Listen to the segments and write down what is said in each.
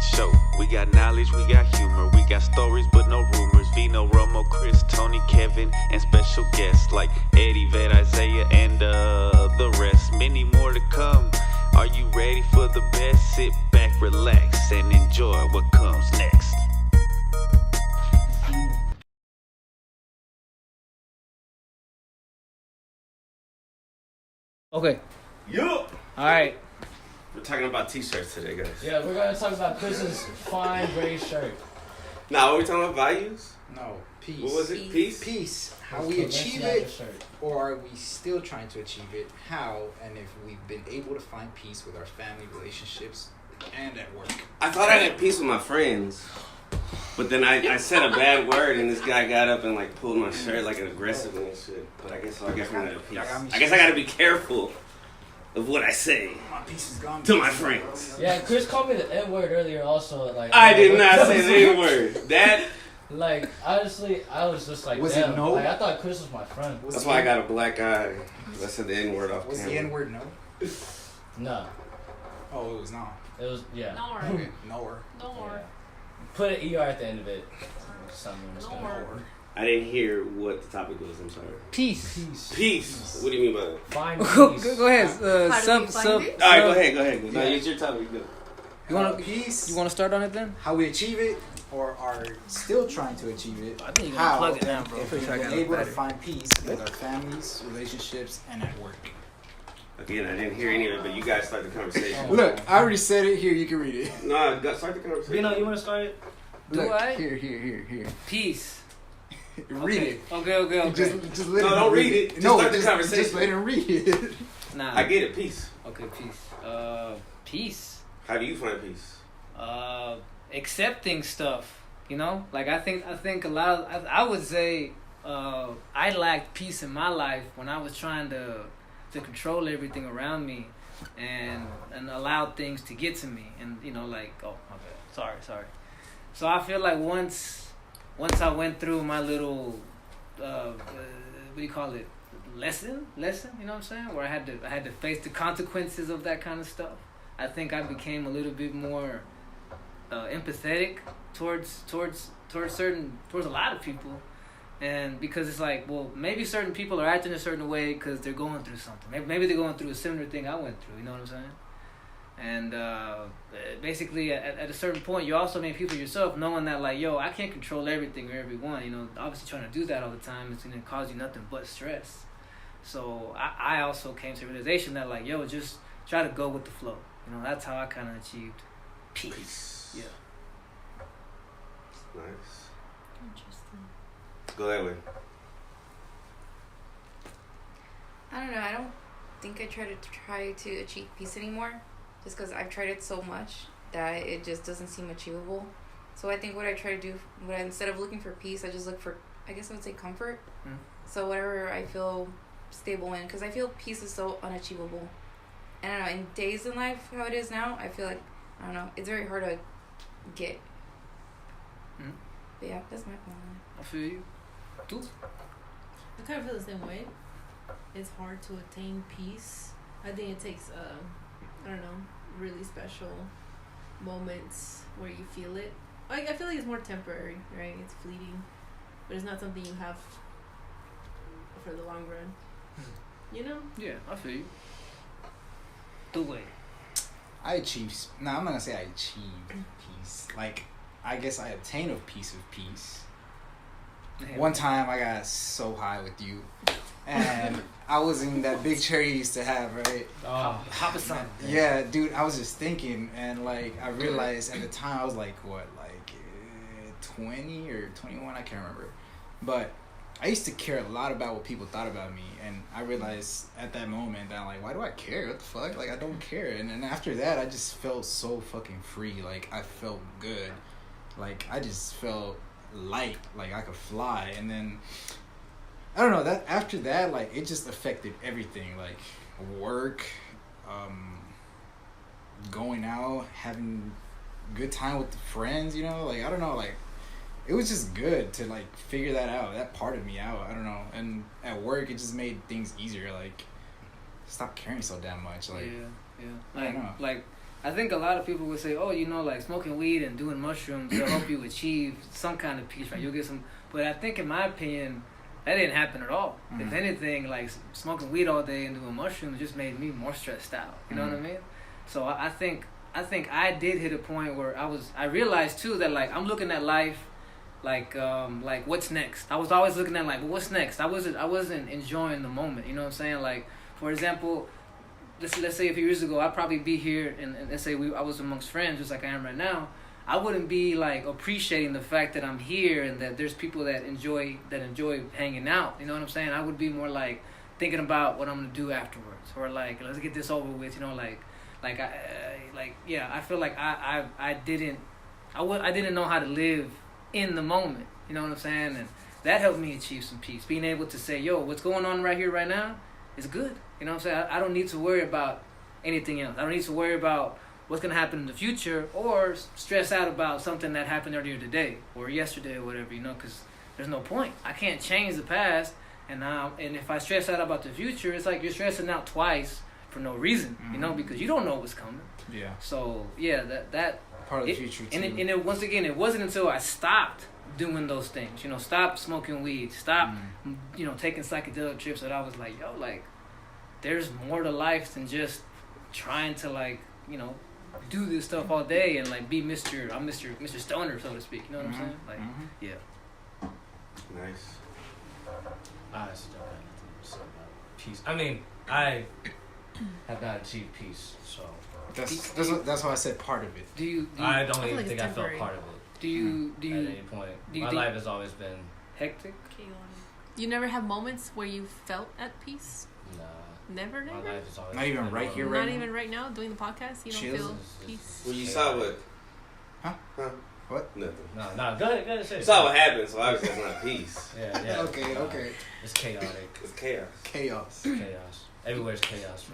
show. We got knowledge, we got humor, we got stories but no rumors. Vino, Romo, Chris, Toney, Kevin, and special guests like Eddie, Vet, Isaiah, and the rest. Many more to come. Are you ready for the best? Sit back, relax, and enjoy what comes next. Okay. Yup. All right. We're talking about t-shirts today, guys. Yeah, we're gonna talk about Chris's fine gray shirt. Now, are we talking about values? No, peace. What was it? Peace? Peace. How Let's we go, let's achieve have a it, shirt. or are we still trying to achieve it? How, and if we've been able to find peace with our family relationships and at work. I thought I had peace with my friends. But then I said a bad word, and this guy got up and like pulled my shirt like aggressively and shit. But I guess I'm gonna have peace. I guess I gotta be careful of what I say My peace is gone. to my friends. Yeah, Chris called me the N word earlier. Also, like I did not say the N word. That. Like honestly, I was just like, Was damn. it no? Like, I thought Chris was my friend. That's why I got a black eye. I said the N word off Was camera. the N word no? No, Oh, it was not. it was yeah. No Okay, worry. nowhere. No worry. Put an ER at the end of it. Something was No gonna worry. work. I didn't hear what the topic was. I'm sorry. Peace. Peace. What do you mean by that? Fine Go peace. ahead. How do we find it? All right, go ahead. No, Yeah. it's your topic. Go. You want to peace. You want to start on it then? How we achieve it, or are still trying to achieve it? I think you How, gotta plug it now, bro. if Pretty we've sure I been got it able to better. find peace with our families, relationships, and at work. Again, I didn't hear any of it, but you guys start the conversation. Look, I already said it. Here, you can read it. No, start the conversation. You know, you want to start it? Look, I? Here. Peace. Read Okay. it. Okay. Just let No, him don't read read it. Just No, start the conversation. Just let him read it. Nah. I get it. Peace. Okay, peace. Peace. How do you find peace? Accepting stuff. You know, like I think a lot of I would say I lacked peace in my life when I was trying to control everything around me and allow things to get to me, and you know, like, oh my bad, sorry. So I feel like once I went through my little what do you call it, lesson, you know what I'm saying, where I had to face the consequences of that kind of stuff, I think I became a little bit more empathetic towards a lot of people. And because it's like, well, maybe certain people are acting a certain way because they're going through something. Maybe they're going through a similar thing I went through. You know what I'm saying? And basically, at a certain point, you also make people yourself, knowing that, like, yo, I can't control everything or everyone. You know, obviously trying to do that all the time is going to cause you nothing but stress. So I also came to the realization that, like, yo, just try to go with the flow. You know, that's how I kind of achieved peace. Yeah. Nice. Interesting. Go that way. I don't know. I don't think I try to achieve peace anymore, just because I've tried it so much that it just doesn't seem achievable. So I think what I try to do, instead of looking for peace, I just look for, I guess I would say, comfort. Mm. So whatever I feel stable in, because I feel peace is so unachievable. And I don't know, in days in life, how it is now, I feel like, I don't know, it's very hard to get. Mm. But yeah, that's my point. I feel you. Too. I kind of feel the same way. It's hard to attain peace. I think it takes, I don't know, really special moments where you feel it. I feel like it's more temporary, right? It's fleeting, but it's not something you have for the long run. You know? Yeah, I feel you. Two way. I achieve. No, I'm not gonna say I achieved peace. Like, I guess I obtained a piece of peace. One time I got so high with you, and I was in that big chair you used to have, right? Oh, Papa San. Yeah, dude, I was just thinking, and like I realized at the time I was like, what, like 20 or 21, I can't remember. But I used to care a lot about what people thought about me, and I realized at that moment that, like, why do I care? What the fuck? Like, I don't care. And then after that, I just felt so fucking free. Like, I felt good. Like, I just felt light. Like, I could fly. And then, I don't know, that after that, like, it just affected everything. Like, work, going out, having good time with the friends, you know? Like, I don't know, like, it was just good to, like, figure that out, that part of me out. I don't know. And at work, it just made things easier. Like, stop caring so damn much. Like, yeah. I don't know. Like I think a lot of people would say, oh, you know, like smoking weed and doing mushrooms will help you achieve some kind of peace, right? You'll get some. But I think, in my opinion, that didn't happen at all. If anything, like smoking weed all day and doing mushrooms just made me more stressed out. You know what I mean? So I think I did hit a point where I realized too that like I'm looking at life like what's next. I was always looking at like, well, what's next? I wasn't enjoying the moment. You know what I'm saying? Like, for example, let's say a few years ago, I'd probably be here and let's say I was amongst friends just like I am right now. I wouldn't be like appreciating the fact that I'm here and that there's people that enjoy hanging out. You know what I'm saying? I would be more like thinking about what I'm gonna do afterwards, or like let's get this over with. You know, I feel like I didn't know how to live in the moment. You know what I'm saying? And that helped me achieve some peace. Being able to say, yo, what's going on right here, right now, is good. You know what I'm saying? I don't need to worry about anything else. I don't need to worry about what's going to happen in the future or stress out about something that happened earlier today or yesterday or whatever, you know, because there's no point. I can't change the past, and if I stress out about the future, it's like you're stressing out twice for no reason, you know, because you don't know what's coming. Yeah. So, yeah, that part of the future, too. And it, once again, it wasn't until I stopped doing those things, you know, stopped smoking weed, stopped, you know, taking psychedelic trips, that I was like, yo, like, there's more to life than just trying to, like, you know, do this stuff all day and like be Mr. Stoner, so to speak. You know what I'm saying? Like, yeah. Nice. I honestly don't have anything to say about peace. I mean, I have not achieved peace, so that's why I said part of it. I don't even think I felt part of it. Do you at any point? My life has always been hectic. You never have moments where you felt at peace? Nah. Never? My life has always not even right here, right Not now? even right now, doing the podcast? You don't Chills. feel peace? Well, you saw what? Huh? What? Nothing. No, go ahead, say it. You saw what happened, so obviously it's not peace. Yeah. Okay. It's chaotic. It's chaos. Chaos. Everywhere's chaos.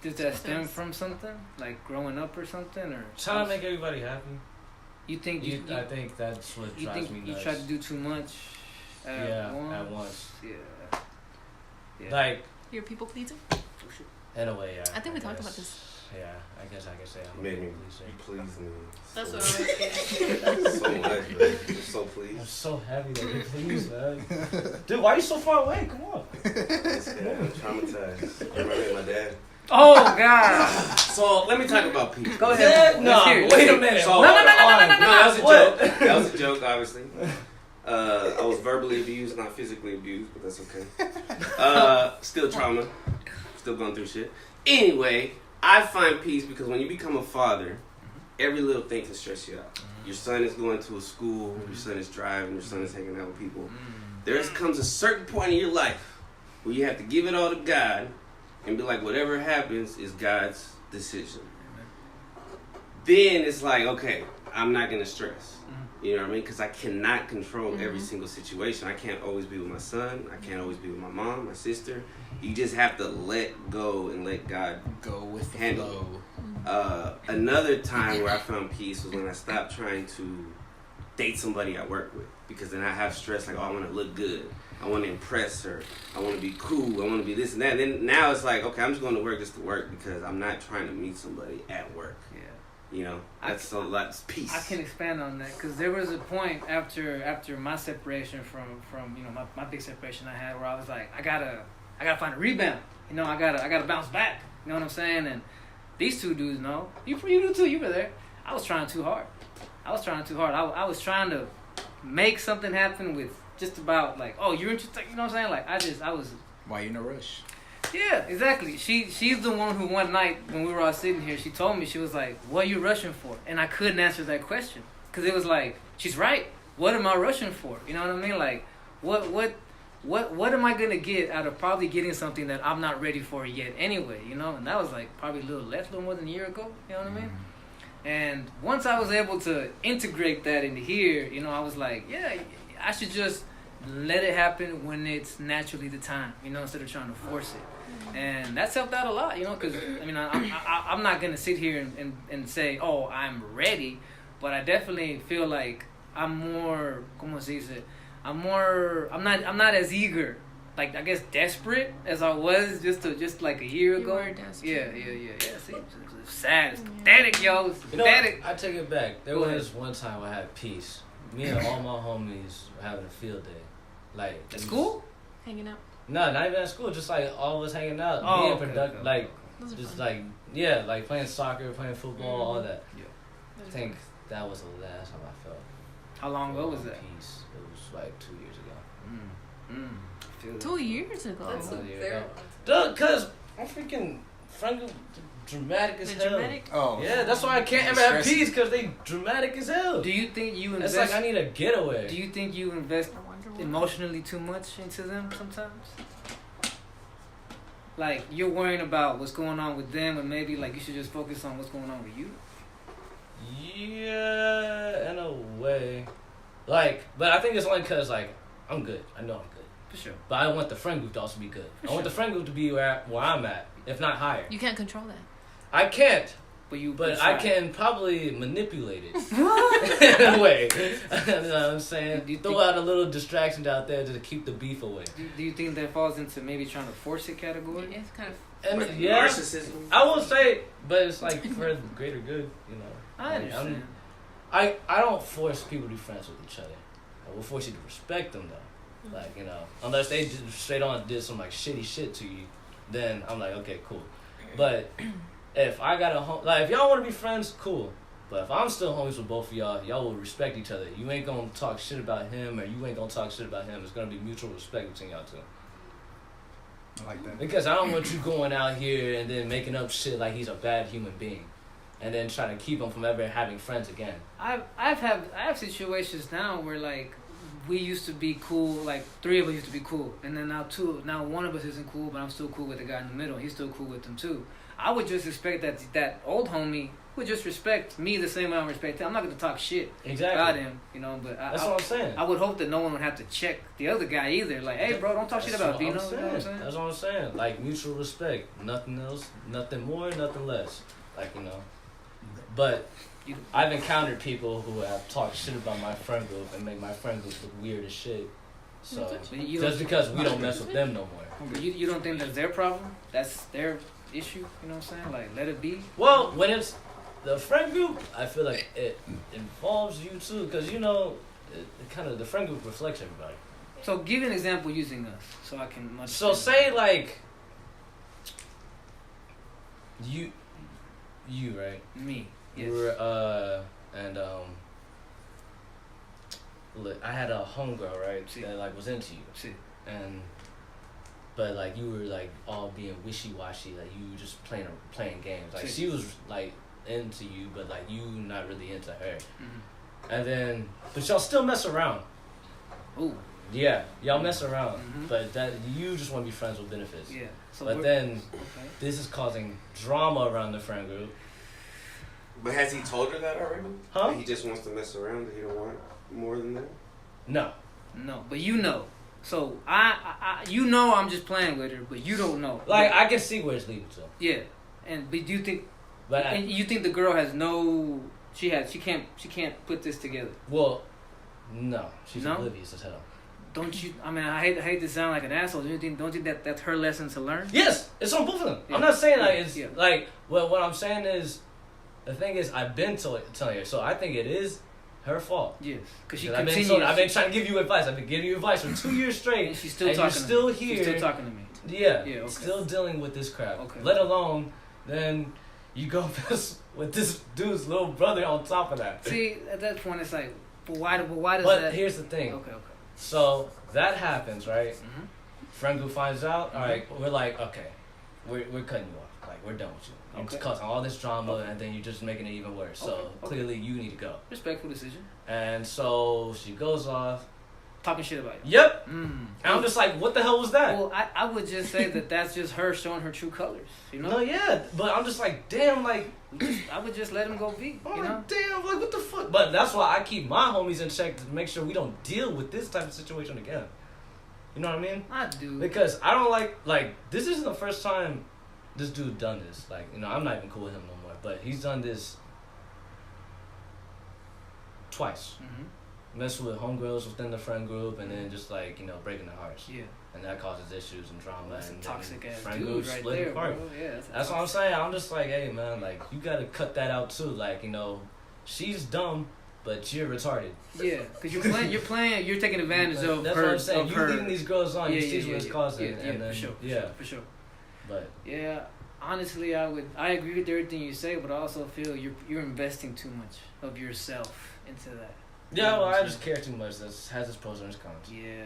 Does that stem from something? Like growing up or something? Or trying to make everybody happy. You think I think that's what drives me nuts. You try to do too much at once? Yeah. Like, you're a people pleaser? In a way, yeah. I think we talked about this. Yeah, I guess I can say I'm made me pleaser. Please me. That's what I was So much, man. I'm so pleased. I'm so happy that you're pleased, man. Dude, why are you so far away? Come on. I'm traumatized. I remember my dad. Oh, God. So, let me talk about peace. Go ahead. No, wait a minute. So, No. That was a joke. That was a joke, obviously. I was verbally abused, not physically abused, but that's okay. Still trauma. Still going through shit. Anyway, I find peace because when you become a father, every little thing can stress you out. Your son is going to a school, your son is driving, your son is hanging out with people. There comes a certain point in your life where you have to give it all to God and be like, whatever happens is God's decision. Then it's like, okay, I'm not going to stress. You know what I mean? Because I cannot control every single situation. I can't always be with my son. I can't always be with my mom, my sister. You just have to let go and let God go with the handle flow. Another time where I found peace was when I stopped trying to date somebody I work with. Because then I have stress, like, oh, I want to look good. I want to impress her. I want to be cool. I want to be this and that. And then now it's like, okay, I'm just going to work just to work because I'm not trying to meet somebody at work. Yeah. You know, that's peace. I can expand on that because there was a point after my separation from you know my big separation I had where I was like I gotta find a rebound. You know, I gotta bounce back. You know what I'm saying? And these two dudes know. You do too. You were there. I was trying too hard. I was trying to make something happen with just about like, oh, you're interested. You know what I'm saying? Like I was. Why you in a rush? Yeah, exactly. She's the one who one night when we were all sitting here, she told me, she was like, what are you rushing for? And I couldn't answer that question because it was like, she's right. What am I rushing for? You know what I mean? Like, what am I going to get out of probably getting something that I'm not ready for yet anyway, you know? And that was like probably a little more than a year ago, you know what I mean? And once I was able to integrate that into here, you know, I was like, yeah, I should just let it happen when it's naturally the time, you know, instead of trying to force it. And that's helped out a lot, you know, because, I mean, I'm not going to sit here and say, oh, I'm ready, but I definitely feel like I'm more, I'm not as eager like I guess desperate as I was just like a year You ago. were desperate. Yeah. See, it's sad. It's pathetic, yo. It's pathetic. I take it back. There Go ahead. was one time I had peace. Me and all my homies were having a field day. Like At school? Hanging out. No, not even at school. Just like all of us hanging out, Oh, being okay, productive. okay. Like Those are just fun. like like playing soccer, playing football, all that. Yeah. I think that was the last time I felt How long ago was that? peace. It was like 2 years ago. I feel that. 2 years ago. That's Oh, a yeah. very Duh, cause I'm freaking Franco dramatic as The hell. dramatic. Oh. Yeah, that's why I can't ever have peace, cause they dramatic as hell. Do you think you It's invest? like I need a getaway. Do you think you invest I wonder why. emotionally too much into them sometimes? Like you're worrying about what's going on with them, and maybe like you should just focus on what's going on with you. Yeah, in a way. Like, but I think it's only cause like I'm good. I know I'm good. For sure. But I want the friend group to also be good. For I want sure. the friend group to be where I'm at, if not higher. You can't control that. I can't, but I try. can probably manipulate it in a way. You know what I'm saying? Do you Throw think- out a little distractions out there to keep the beef away. Do you think that falls into maybe trying to force it category? It's kind of. And Like yeah, narcissism. I will say, but it's like for the greater good, you know. I Like, understand. I don't force people to be friends with each other. I will force you to respect them though. Like, you know, unless they straight on did some like shitty shit to you, then I'm like, okay, cool. But if I got like if y'all want to be friends, cool. But if I'm still homies with both of y'all will respect each other. You ain't gonna talk shit about him, or you ain't gonna talk shit about him. It's gonna be mutual respect between y'all two. I like that. Because I don't want you going out here and then making up shit like he's a bad human being, and then trying to keep him from ever having friends again. I have situations now where like we used to be cool, like 3 of us used to be cool, and then now one of us isn't cool, but I'm still cool with the guy in the middle. He's still cool with them too. I would just expect that old homie would just respect me the same way I respect him. I'm not gonna talk shit Exactly. about him, you know. But That's what I'm saying. I would hope that no one would have to check the other guy either. Like, hey, bro, don't talk shit That's about what Vino. I'm You know what I'm saying. saying? That's what I'm saying. Like mutual respect. Nothing else. Nothing more. Nothing less. Like, you know. But I've encountered people who have talked shit about my friend group and make my friend group look weird as shit. So But you just don't- because we don't mess with them no more. But you don't think that's their problem? That's their issue? You know what I'm saying? Like, let it be. Well, when it's the friend group, I feel like it involves you too, because you know, it kind of the friend group reflects everybody. So give an example using us, so I can. Understand. So say like you right? Me. You Yes. were and look, I had a homegirl, right? See. That like was into you, See. and but like you were like all being wishy washy, like you were just playing games. Like See. she was like into you, but like you not really into her. Mhm. And then, but y'all still mess around. Ooh. Yeah, y'all mess around, Mhm. but that you just want to be friends with benefits. Yeah. So But we're- then Okay. this is causing drama around the friend group. But has he told her that already? Huh? That he just wants to mess around. That he don't want more than that. No. No, but you know. So I you know I'm just playing with her, but you don't know. Like But- I can see where it's leading to, yeah, but do you think? but And you think the girl has no? She can't put this together. well, no, she's No? oblivious as hell. Don't you? I mean, I hate to sound like an asshole. Don't you think that that's her lesson to learn? Yes, it's on both of them. Yeah. I'm not saying like it's Yeah. like what I'm saying is, the thing is I've been telling her, so I think it is her fault. Yes, because she 'Cause I've continues. been trying to give you advice. I've been giving you advice for 2 years straight. and she's still and talking. you're still to me. here. She's still talking to me. Yeah, Yeah, okay. still dealing with this crap. Okay. Let alone then you go mess with this dude's little brother on top of that. See, at that point, it's like, but why does But that? here's the thing. Okay. So that happens, right? Mm-hmm. Friend group finds out. All right, we're like, okay, we're cutting you off. Like we're done with you. You're Okay. causing all this drama, and then you're just making it even worse. So Okay. clearly, you need to go. Respectful decision. And so she goes off. Talking shit about you. Yep. Mm. And I'm just like, what the hell was that? Well, I would just say that's just her showing her true colors. You know. No, yeah, but I'm just like, damn, like. I would just let him go be. I'm You like, know. damn, like what the fuck? But that's why I keep my homies in check to make sure we don't deal with this type of situation again. You know what I mean? I do. Because I don't like this isn't the first time this dude done this. Like, you know, I'm not even cool with him no more. But he's done this twice. Mm-hmm. messing with homegirls within the friend group, and then just like breaking their hearts. Yeah. And that causes issues and drama. That's and a toxic ass friend dude groups right split there, apart. bro. Yeah, That's what I'm saying. I'm just like, hey man, like you gotta cut that out too. Like she's dumb, but you're retarded. Yeah, because you're taking advantage of That's her. what I'm saying. Of You her. leading these girls on. You see what it's causing. Yeah, and then, for sure. For sure. But yeah, honestly, I agree with everything you say, but I also feel you're investing too much of yourself into that. yeah, well, I just care too much. That has its pros and its cons. Yeah.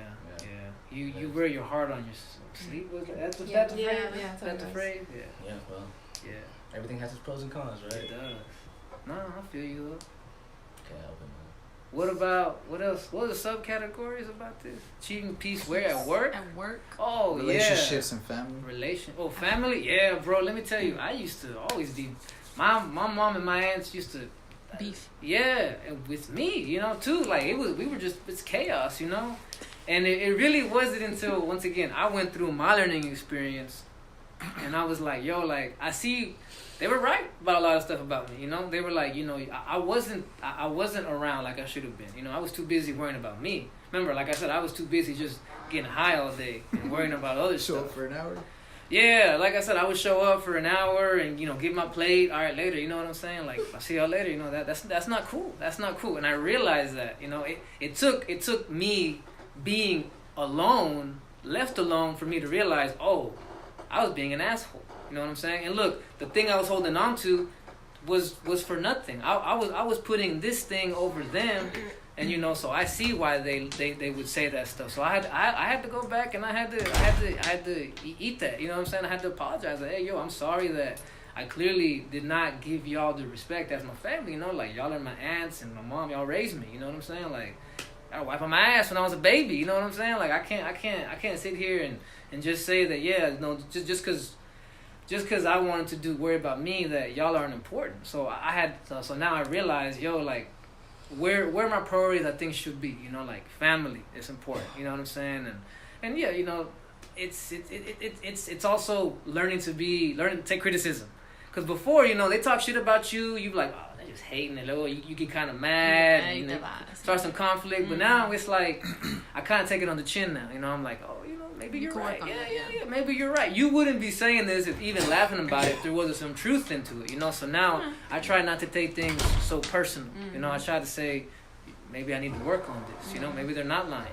You wear your heart on your sleeve. Was that's the Yeah, phrase? yeah, That's the phrase. Yeah. Yeah, well, Yeah. everything has its pros and cons, right? It does. No, I feel you though. Can't help it, man. What else? What are the subcategories about this? Achieving peace where at work? At work. Oh, Relationships and family. Family? Yeah, bro, let me tell you, I used to always be, my mom and my aunts used to, Beef. yeah, and with me, too, like, it's chaos, and it really wasn't until, once again, I went through my learning experience, and I was like, yo, like, I see, they were right about a lot of stuff about me, they were like, I wasn't around like I should have been, I was too busy worrying about me. Remember, like I said, I was too busy just getting high all day and worrying about other Show stuff. up for an hour. Yeah, like I said, I would show up for an hour and get my plate. All right, later. You know what I'm saying? Like, I'll see y'all later. That's not cool. That's not cool. And I realized that. It took me being alone, left alone, for me to realize, oh, I was being an asshole. You know what I'm saying? And look, the thing I was holding on to was for nothing. I was putting this thing over them. And so I see why they would say that stuff. So I had to go back and I had to eat that. You know what I'm saying? I had to apologize. Like, hey, yo, I'm sorry that I clearly did not give y'all the respect as my family. Like y'all are my aunts and my mom. Y'all raised me. You know what I'm saying? Like I wiped my ass when I was a baby. You know what I'm saying? Like I can't sit here and just say that just because I wanted to worry about me that y'all aren't important. So so now I realize, like, where my priorities I think should be, like family is important, you know what I'm saying, and yeah, it's also learning to take criticism, because before they talk shit about you be like, oh, they're just hating it, or you get kind of mad, and start some conflict, but now it's like I kind of take it on the chin now, I'm like, oh, maybe you're right. Yeah, maybe you're right. You wouldn't be saying this if even laughing about it if there wasn't some truth into it, So now I try not to take things so personal. I try to say, maybe I need to work on this. Maybe they're not lying.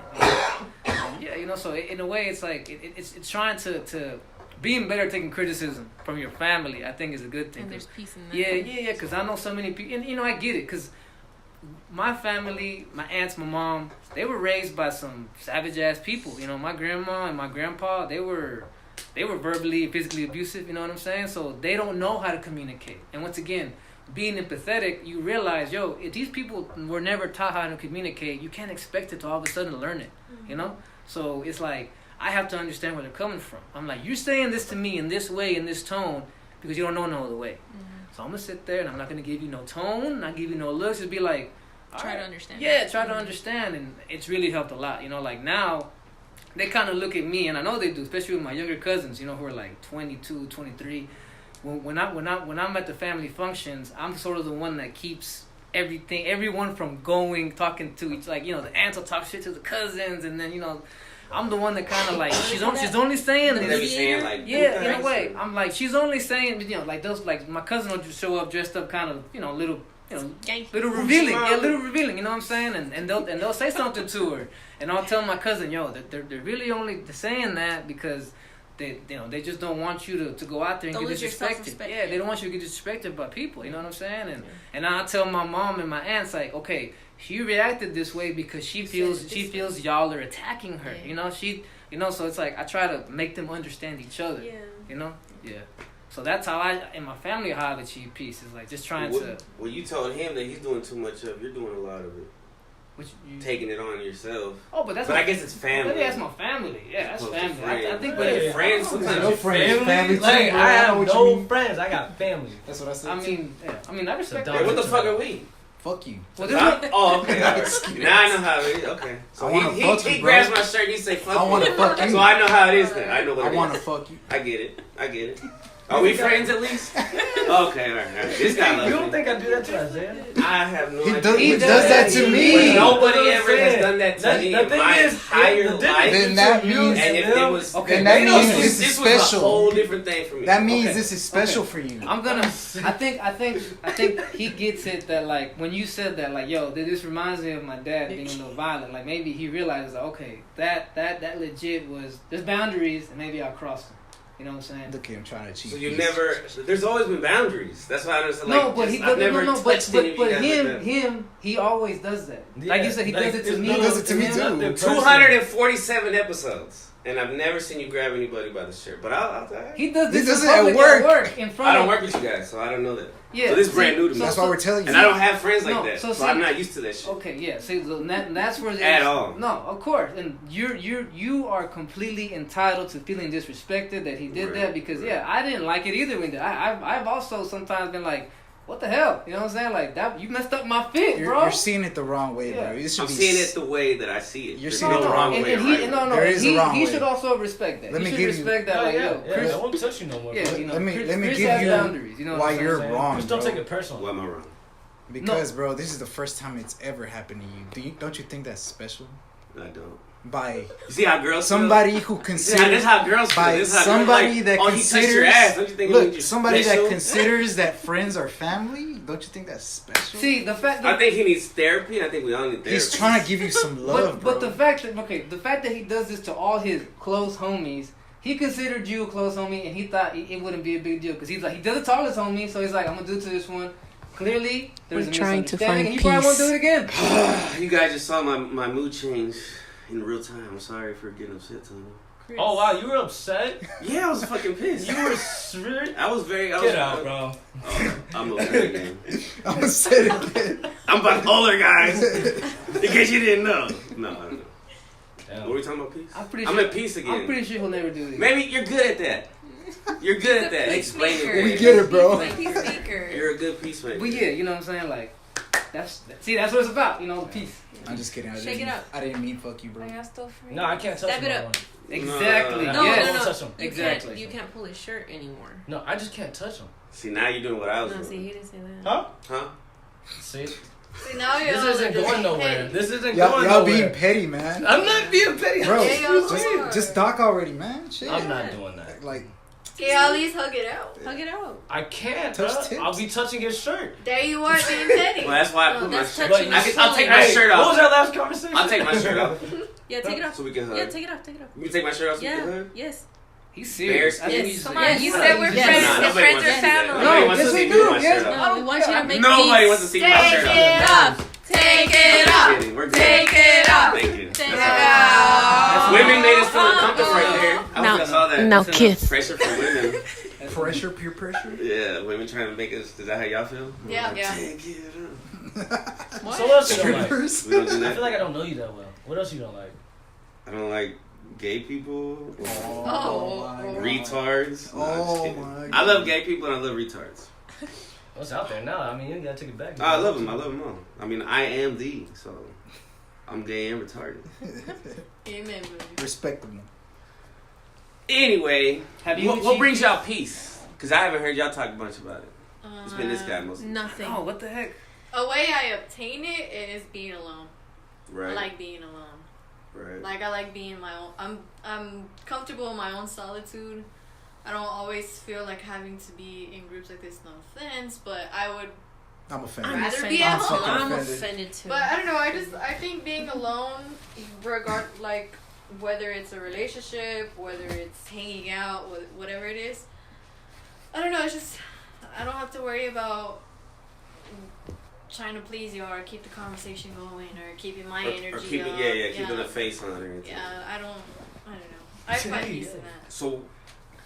And so in a way, it's like it's trying to being better at taking criticism from your family. I think is a good thing. And there's peace in that. Yeah. Because I know so many people, and I get it. Because my family, my aunts, my mom, they were raised by some savage ass people. My grandma and my grandpa, they were verbally, physically abusive. You know what I'm saying? So they don't know how to communicate. And once again, being empathetic, you realize, if these people were never taught how to communicate, you can't expect it to all of a sudden learn it. So it's like I have to understand where they're coming from. I'm like, you're saying this to me in this way, in this tone, because you don't know no other way. So I'm going to sit there and I'm not going to give you no tone, not give you no looks. Just be like, try to understand. Yeah, try to understand. And it's really helped a lot. Like now, they kind of look at me, and I know they do, especially with my younger cousins, who are like 22, 23. When I'm at the family functions, I'm sort of the one that keeps everyone from talking to each, like, the aunts will talk shit to the cousins, and then, I'm the one that kind of like, she's only saying this. Yeah, in a way. I'm like, she's only saying, like those, like my cousin will just show up dressed up kind of, little revealing. Yeah, little revealing, you know what I'm saying? And they'll say something to her. And I'll tell my cousin, they're really only saying that because they just don't want you to go out there and get disrespected. Yeah, they don't want you to get disrespected by people, you know what I'm saying? And I'll tell my mom and my aunts, like, okay, she reacted this way because she feels y'all are attacking her. Yeah. So it's like I try to make them understand each other. Yeah. Yeah. So that's how in my family, how I've achieved peace is like just trying to. Well, you told him that he's doing too much of. You're doing a lot of it. Taking it on yourself. Oh, but I guess it's family. That's my family. Yeah, that's family. I think your friends. Sometimes no friends. Family. Like, I have no friends. I got family. That's what I said. I respect that. What the fuck are we? Fuck you. Oh, okay. Now I know how it is. Okay. So he grabs my shirt and he say, fuck you. I want to fuck you. So I know how it is then. I know what it is. I want to fuck you. I get it. Are we friends at least? Okay, all right. This guy loves You me. don't think I do that to Isaiah? I have no idea. He does that to me. But nobody That's ever what I'm has saying. done that to That's- me the in thing my is, entire the life. difference Then that between you means- And if them- it was, Okay, then that they don't means see- this is this was a special. whole different thing for me. That means Okay. this is special for you. I'm gonna. I think he gets it that like when you said that like yo, this reminds me of my dad being a little violent. Like maybe he realizes like, okay, that legit was there's boundaries and maybe I crossed them. You know what I'm saying? Look at him trying to cheat. So you never. There's always been boundaries. That's why I understand. No, Like, but just, he I've never no, touched any of you but guys like that. him he always does that. Yeah, Like you said, he like, does it to it's me. not- He does it to me him. too. Nothing personal. 247 episodes, and I've never seen you grab anybody by the shirt. But I'll He does He this does in it at public work. in front I don't of work with you guys, so I don't know that. Yeah, So this is brand new to me. That's why we're telling you. And I don't have friends like No, that, so so see- I'm not used to that shit. Okay, yeah. See, that's where At all. No, of course, and you are completely entitled to feeling disrespected that he did Right, that because right. yeah, I didn't like it either when I've also sometimes been like, what the hell, you know what I'm saying? Like that, you messed up my fit, bro. You're seeing it the wrong way, Yeah. bro. This should I'm be seeing it the way that I see it. You're There's seeing it no the wrong and, way and or he, right no, way. no, There is a he, wrong he way. should also respect that. Let He me should give you- respect that, Oh, like, yeah, yo, yeah, Chris, I won't touch you no more. yeah, bro. you know, Let me Chris give has you boundaries, you know why what I'm you're saying? wrong, Just don't bro. take it personal. Why am I wrong? Because, bro, this is the first time it's ever happened to you. Don't you think that's special? I don't. By You see how girls somebody who feel? Yeah, considers that's how girls feel. by This is how somebody girls, like, that oh, he touched your considers ass. Don't you think he made look you somebody special? that considers that friends are family. Don't you think that's special? See, the fact I that think he needs therapy. I think we all need therapy. He's trying to give you some love, but bro. the fact that he does this to all his close homies, he considered you a close homie, and he thought it wouldn't be a big deal because he's like he does it to all his homies, so he's like I'm gonna do it to this one. Clearly, there's We're a trying to misunderstanding, find and he probably won't do it again. You guys just saw my mood change in real time. I'm sorry for getting upset, Tony. Chris. Oh wow, you were upset? Yeah, I was fucking pissed. You were serious? I was very. I was, Get out, bro. Oh, I'm over it again. I'm gonna say it again. I'm bipolar, guys. In case you didn't know. No, I don't know. Damn. What were we talking about? Peace. I'm pretty I'm sure. at peace again. I'm pretty sure he'll never do it again. Maybe you're good at that. You're good at that. Explaining peacemaker. things. We get it, bro. Peacemaker. You're a good peacemaker. But yeah, you know what I'm saying? Like, that's what it's about. You know, the peace. I'm just kidding. Shake it up. I didn't mean fuck you, bro. Are y'all still free? No, I can't touch Step him. it no up. more. Exactly. No, No, yes. no, no. Touch him. You Exactly. can't. You can't pull his shirt anymore. No, I just can't touch him. See, now you're doing what I was No, see, doing. he didn't say that. Huh? Huh? See? See, now you're This isn't going nowhere. This isn't Y'all going y'all nowhere. being petty, man. I'm not being petty. Bro, Yeah, y'all just, are. just dock already, man. Shit. I'm not doing that. Like, Okay, at least hug it out. Hug it out. I can't, Touch bro. tips. I'll be touching his shirt. There you are being petty. Well, that's why I No, put my that's shirt. touching. I'll take my Hey, shirt What was off. our last conversation? I'll take my shirt off Yeah, take it off. so we can hug. Yeah, take it off. Take it off. You take my shirt off so we can Yeah. hug? Yes. He's serious. I think Yes. he's Come Yes. on, you Yes. said we're Yes. friends. Nah, If nobody friends wants are to see that. family. Nobody No, wants to yes, see we me do. with my Yes, shirt off. No, we want you to make Nobody peace. wants to see my Take shirt off. it off. Take it I'm off. kidding. We're good. Take it off. Thank you. Take it That's out. Women made us feel uncomfortable right there. I Now- hope y'all saw that. now It's kiss. Pressure from women. pressure, peer pressure. Yeah, women trying to make us. Is that how y'all feel? Yeah, yeah. Take it up. So what else you don't like? Strippers. We don't do I that. feel like I don't know you that well. What else you don't like? I don't like gay people. Or Oh. my God. retards. No, I'm just Oh kidding. my God. I love gay people and I love retards. What's out there now? I mean, you gotta take it back. I love them. I love them all. I mean, I am the, so I'm gay and retarded. Amen, baby. Respectable. Anyway, Have you what achieved brings peace? y'all peace? Because I haven't heard y'all talk much about it. It's been this guy most of the time. Nothing. Oh, what the heck? A way I obtain it is being alone. Right. I like being alone. right. Like I like being my own. I'm comfortable in my own solitude. I don't always feel like having to be in groups like this. No offense, but I would. I'm offended. Rather offended. be at I'm home. fucking I'm offended. offended too. But I don't know. I think being alone, like whether it's a relationship, whether it's hanging out, whatever it is. I don't know. It's just I don't have to worry about trying to please you or keep the conversation going or keeping my energy or keeping, up. keeping a face on it or anything. Yeah, I don't know. I find peace in that. So,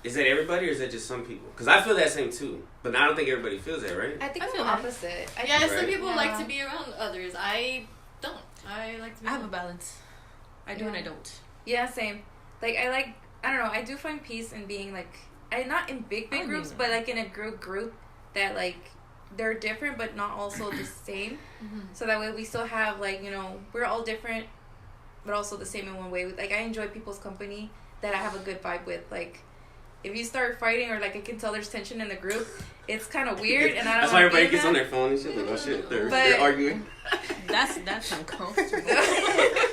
is that everybody or is that just some people? Because I feel that same too, but I don't think everybody feels that, right? I think I I'm feel the that. opposite. Yeah, Some Right. people like to be around others. I don't. I like to be I have a alone. balance. I do and I don't. Yeah, same. Like I don't know. I do find peace in being like not in big I groups, mean but like in a group that like they're different but not also the same. So that way we still have like we're all different, but also the same in one way. Like I enjoy people's company that I have a good vibe with. Like if you start fighting or like I can tell there's tension in the group, it's kind of weird, and I don't. That's why everybody gets on their phone and shit. Like, oh shit, they're arguing. That's uncomfortable.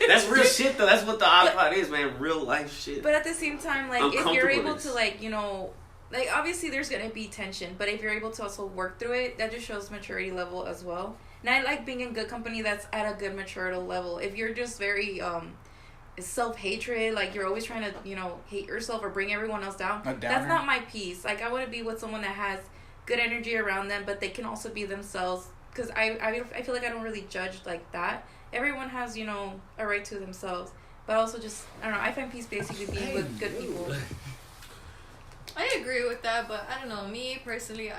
That's real shit though. That's what the iPod is, man. Real life shit. But at the same time, like if you're able to like, you know, like obviously there's gonna be tension, but if you're able to also work through it, that just shows maturity level as well. And I like being in good company that's at a good maturity level. If you're just very self-hatred, like you're always trying to, you know, hate yourself or bring everyone else down, that's not my peace. Like I want to be with someone that has good energy around them, but they can also be themselves, because I feel like I don't really judge like that. Everyone has, you know, a right to themselves, but also just, I don't know, I find peace basically being with good people. I agree with that, but I don't know, me personally,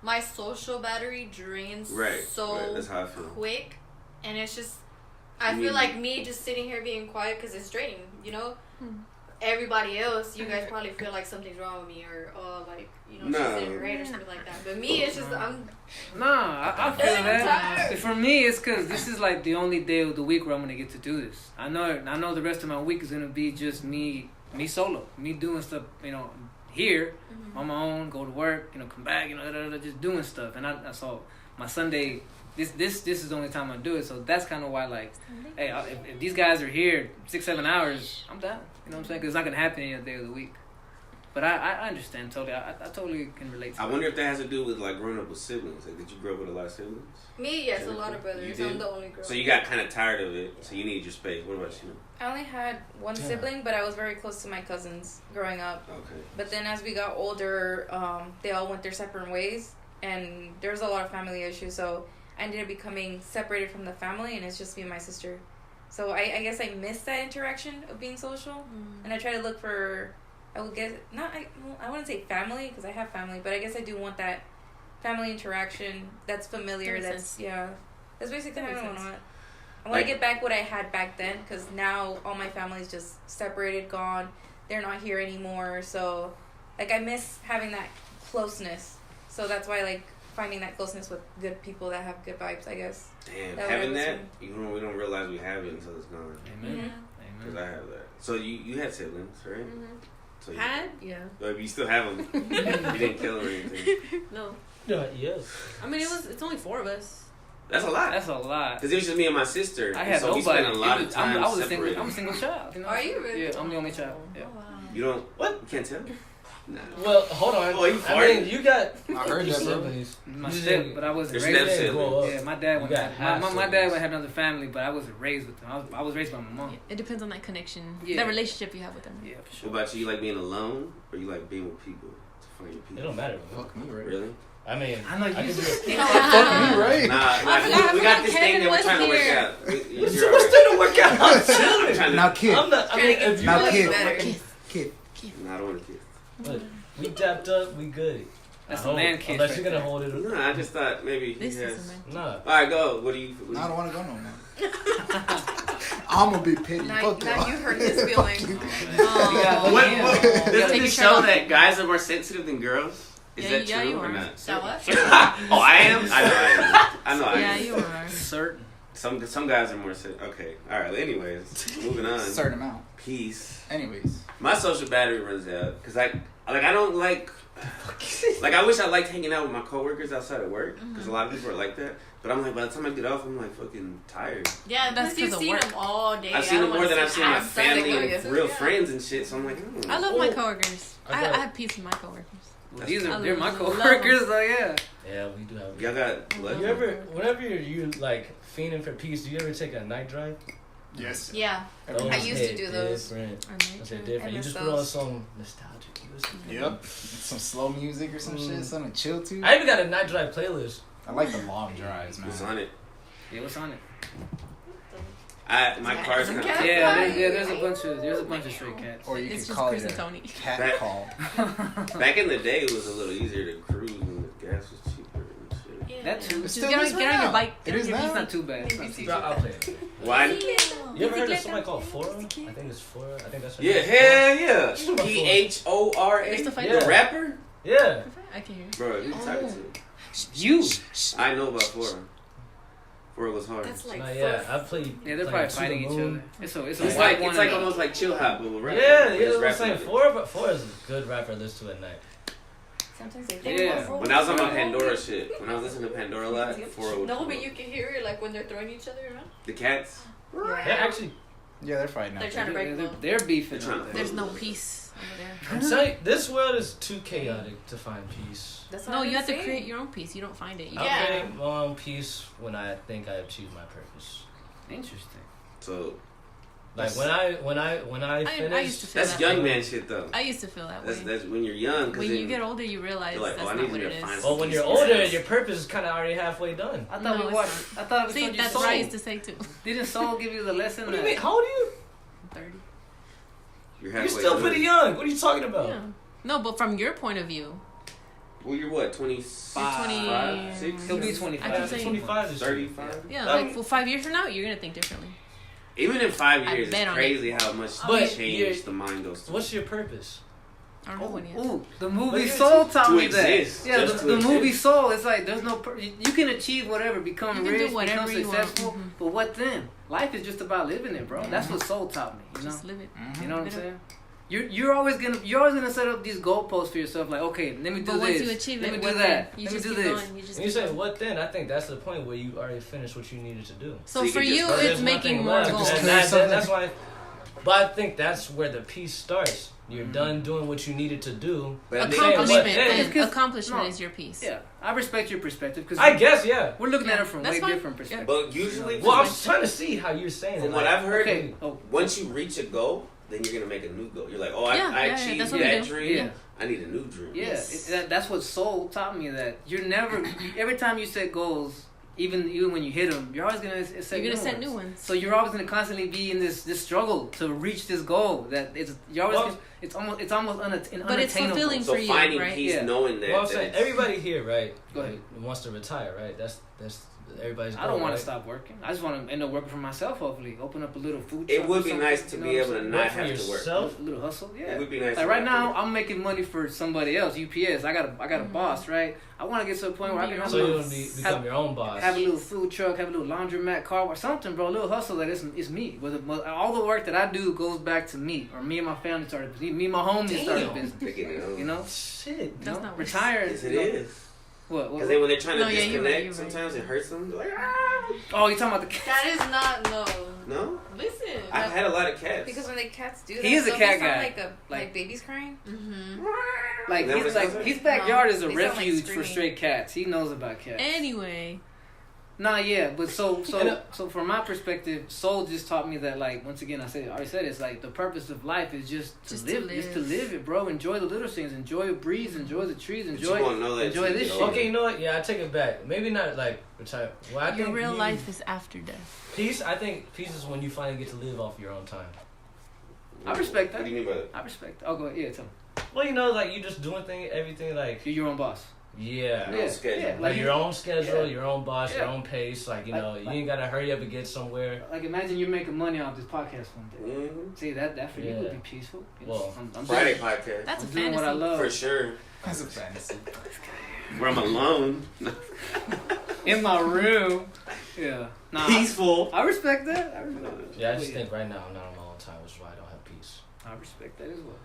my social battery drains so That's how I feel. quick, and it's just, I feel like me just sitting here being quiet because it's draining, you know? Everybody else, you guys probably feel like something's wrong with me, or like, you know, she's in great or something like that. But me, it's just I feel that. For me, it's because this is like the only day of the week where I'm gonna get to do this. I know the rest of my week is gonna be just me solo, me doing stuff, you know, here on my own, go to work, you know, come back, you know, just doing stuff. And I saw my Sunday. This is the only time I do it, so that's kind of why, like, hey, if these guys are here 6-7 hours, I'm down. You know what I'm saying? Because it's not gonna happen any other day of the week. But I understand totally. I totally can relate to I that. wonder if that has to do with like growing up with siblings. Like, did you grow up with a lot of siblings? me, yes, a lot of brothers. I'm the only girl. So you got kind of tired of it. So you need your space. What about you? I only had one sibling, but I was very close to my cousins growing up. Okay. But then as we got older, they all went their separate ways, and there was a lot of family issues, so I ended up becoming separated from the family, and it's just me and my sister. So I guess I missed that interaction of being social, and I try to look for, I wouldn't say family, because I have family, but I guess I do want that family interaction that's familiar, that's basically what I want. I want to get back what I had back then, because now all my family's just separated, gone, they're not here anymore, so like I miss having that closeness, so that's why like finding that closeness with good people that have good vibes, I guess. Damn, having that, even when we don't realize we have it until it's gone. Amen. Because I have that. So you had siblings, right? So Yeah. But you still have them. You didn't kill them or anything. No. Yes. I mean, it's only 4 of us. That's a lot. That's a lot. Because it was just me and my sister. I had so nobody. we spent a lot of time I'm a separated. single child. You know? Are you really? Yeah, I'm the only child. Yeah. Oh, wow. You don't, what? You can't tell? Nah. Well, hold on. Oh, you I farted? mean, you got I heard that, bro. siblings. My You step, didn't- but I wasn't Your raised. step sibling. Yeah, my dad You got half my dad siblings. had another family, but I wasn't raised with them. I was raised by my mom. It depends on that connection, Yeah. that relationship you have with them. Yeah, for What sure. about you? You like being alone or you like being with people to find your people? It don't matter. Bro. Fuck me, right? Really? I mean, I know you. I can do it. Fuck me, right? Nah, we got this thing that we're trying to work out. What's there to work out? I'm I'm chilling. trying to, Now, kid. I'm not. I mean, if you Now, like, kid. Kid. Nah, I don't want to kiss. Look, we dapped up, we good. That's I a man hope. kid. Unless right you're gonna there. hold it. Nah, I just thought maybe This he has. is a man. Nah. All right, go. What do you? No, I don't want to go no more. I'm gonna be petty. Now, Fuck now y'all. you hurt his feelings. You got What? yeah. Doesn't Take this your show shirt off. that guys are more sensitive than girls? Is Yeah, that yeah, true you or are. not? That what? Oh, I am. I know. I Yeah, am. you are. Certain. Some guys are more sensitive. Okay. All right. Anyways, moving on. Certain amount. Peace. Anyways. My social battery runs out because I don't like. Like, I wish I liked hanging out with my coworkers outside of work because a lot of people are like that. But I'm like, by the time I get off, I'm like fucking tired. Yeah, That's because you've 'cause of seen work. them all day. I've seen them I don't more than wanna I've see seen my half family Sunday. and real friends and shit. So I'm like, I love my coworkers. I I got- have peace with my coworkers. Well, I they're my love coworkers, so yeah. Yeah, we do have. y'all got blood. You ever, whenever you like fiending for peace, do you ever take a night drive? Yes. Yeah. Those I used to hit do those. Different. Are they? Those hit I different. You miss just put on those. some nostalgic music. Yep. Some slow music or some shit. Something to chill to. I even got a night drive playlist. I like the long drives, man. What's on it? Yeah, what's on it? My car's kind of. Yeah, there's a bunch of stray cats. Or you It's could just call Chris it and a Tony. cat That- call. Back in the day, it was a little easier to cruise when the gas was cheaper and shit. Yeah. That too. It's Just still get is on your now. bike. It is It's now. not too bad. It's not too I'll bad. play it. Why? You ever heard of somebody called Fora? I think it's Fora. I think that's her Yeah, name. hell yeah. She's about PHORA. It's the fight. Yeah. The rapper? Yeah. I can hear. Bro, who you talking to? You. I know about Flora. Or it was hard. That's like I played. Yeah, they're like, probably To fighting the each Moon. other. It's like almost like chill hop, but with rap. Yeah, Just yeah. I'm rap saying music. four is a good rapper to listen to at night. sometimes they think Yeah. When I was on my Pandora shit, when I was listening to Pandora a lot, 4 No, but you can hear it like when they're throwing each other around. The cats. Yeah, actually, Yeah, they're fighting. They're out trying to break them. They're beefing. They're trying to- There's no peace over there. I'm saying this world is too chaotic to find peace. That's what No, I'm you have to saying. create your own peace. You don't find it. You Yeah. I create peace when I think I achieved my purpose. Interesting. So Like when I finish. I used to feel that's that young way. man shit though. I used to feel that That's way. that's when you're young. 'Cause When then you get older, you realize you're like, that's oh, I not need what to it is. find Well, when you're Yes. older, your purpose is kind of already halfway done. I thought No, we it's watched. not. I thought we See, told you that's Soul. what I used to say too. Didn't Soul give you the lesson? What do you that- mean? How old are you? 30. You're You're halfway still done. pretty young. What are you talking about? Yeah. No, but from your point of view, Well, you're what? 25, 20. 6? He'll be I keep 25. saying- 25 is 35. yeah, Um, like for 5 years from now, you're gonna think differently. Even in 5 I years, bet it's on crazy how much But change you're- the mind goes through. What's your purpose? I don't know when yet. Ooh, the But movie you- Soul taught to me that. exist, Yeah, just the to movie exist. Soul. It's like there's no. You can achieve whatever, become You can do rich, whatever become you want. successful. Mhm. But what then? Life is just about living it, bro. That's what Soul taught me. You know. Just live it. You know what I'm Live it. saying? You're always gonna set up these goalposts for yourself. Like, okay, let me do But this. once you achieve let it, me do what that. then? You Let me just do keep this. going. You just When you keep say going. what then, I think that's the point where you already finished what you needed to do. So So you for can just you, start- it's There's making nothing more left. goals. And that's why. But I think that's where the peace starts. You're done doing what you needed to do. But I think- Accomplishment. What then? then. Because- Accomplishment no. is your piece. Yeah, I respect your perspective because I guess, yeah. we're looking at Yeah, it from that's way fine. different perspectives. But usually, Well, I'm trying to see how you're saying from it. what like, I've heard, Okay. Oh, once you reach a goal, then you're gonna make a new goal. You're like, oh, I Yeah, yeah, achieved that's what we that do. dream. Yeah. I need a new dream. yeah, Yes. that's what Soul taught me. That you're never. Every time you set goals, even when you hit them, you're always gonna set. You're gonna set new ones. So you're always gonna constantly be in this struggle to reach this goal. That you're always. Well, it's almost But it's unattainable. fulfilling So for you, finding right? peace, Yeah. knowing that. Well, I'm that saying it's- everybody here, right? Go ahead. Wants to retire, right? That's everybody's. I don't goal, want right? to stop working. I just want to end up working for myself. Hopefully, open up a little food. It truck would or be something, nice to you be know able what to I'm not Work for have to work. yourself? a little hustle. Yeah. It would be nice. Like to right not now, have to work. I'm making money for somebody else. UPS. I got a boss, right? I want to get to a point where I can have So a you little, want to become your own boss. have a little food truck, have a little laundromat, car wash, something, bro. A little hustle that it's me. All the work that I do goes back to me, or me and my family started. Me and my homies started a business. Picking it up. You know, Shit. That's You know? not retire. Yes, it you know? is. What? Because then when they're trying to No, yeah, you're disconnect, right, you're right. sometimes it hurts them. They're like, ah. Oh, you talking about the That is not No, Listen. I've had a lot of cats. Because when the cats do that, He is a don't cat they sound guy. like Like- babies crying. Mm-hmm. like Is that what he's it like sounds his backyard is a they sound like refuge for screaming. stray cats. He knows about cats. Anyway, Nah, yeah, but so from my perspective, Soul just taught me that, like, once again, I already said it's like the purpose of life is just to live it, bro. Enjoy the little things, enjoy the breeze, enjoy the trees, But you won't know that enjoy till you this get shit. older. Okay, you know what? Yeah, I take it back. Maybe not like retire. Well, I your think real life is after death. peace. I think peace is when you finally get to live off your own time. I respect that. What do you mean by that? I respect. Oh, go ahead. Yeah, tell me. Well, you know, like you just doing everything like You're your own boss. yeah. Your own schedule. Yeah, Like your own schedule, Yeah. your own boss, your Yeah. own pace. Like you Like- know, you like- ain't gotta hurry up and get somewhere. Like, imagine you're making money off this podcast one day. Mm-hmm. See, that for you Yeah. would be peaceful. You know, Well, I'm Friday doing, podcast. That's a I'm doing what I fantasy. love. For sure. That's a fantasy. Where I'm alone. In my room. Yeah. Nah, Peaceful. I respect that. I respect that. Yeah, I just think right now I'm not on my own time, which is why I don't have peace. I respect that as well.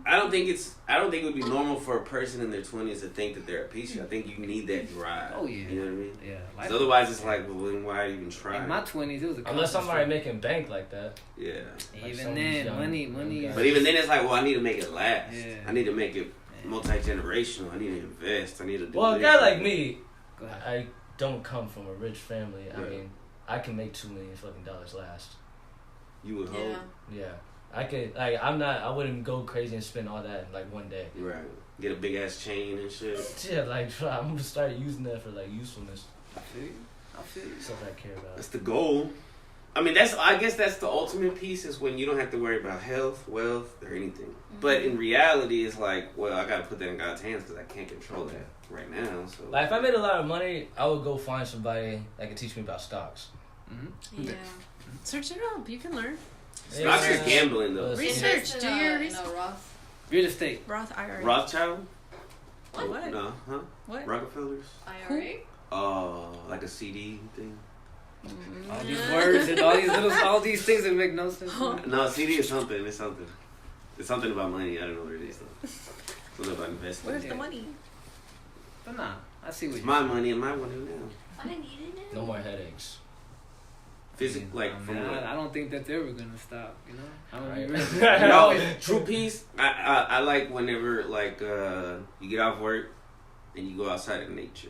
I don't think it would be normal for a person in their 20s to think that they're at peace. I think you need that drive. Oh, yeah. You know what I mean? Yeah. 'Cause otherwise, it's like, well, then why even try? In my 20s, it was a Unless I'm constant already struggle. making bank like that. Yeah. Like Even some of then, these young money guys. is. But even then, it's like, well, I need to make it last. Yeah. I need to make it multi-generational. I need to invest. I need to do Well, a this. guy like me, Go ahead. I don't come from a rich family. I Right. mean, I can make $2 million fucking dollars last. You would hope. Yeah. Yeah, I could. Like, I wouldn't go crazy and spend all that in like one day. You're right. Get a big ass chain and shit. Yeah, like I'm gonna start using that for like usefulness, I feel you. stuff I care about. That's the goal. I mean, I guess that's the ultimate piece is when you don't have to worry about health, wealth, or anything. But in reality, it's like, well, I gotta put that in God's hands because I can't control that right now. So Like if I made a lot of money, I would go find somebody that could teach me about stocks. Yeah. Search it up. You can learn. stocks is Yeah. gambling though. Research. Invest Do in your a research. Roth. Real estate. Roth IRA. Rothschild? What? No, huh? What? Rockefellers? IRA. Like a CD thing. All these words and all these things that make no sense. No, CD is something. It's something. It's something about money. I don't know what it is though. Something about investing. Where's the money? But nah, I see what It's you're my saying. money and my money now. I need it now. No more headaches. Physical, like I mean, from what? I don't think that's ever gonna stop. You know, I don't Right. really. No, true peace. I like whenever like you get off work and you go outside in nature,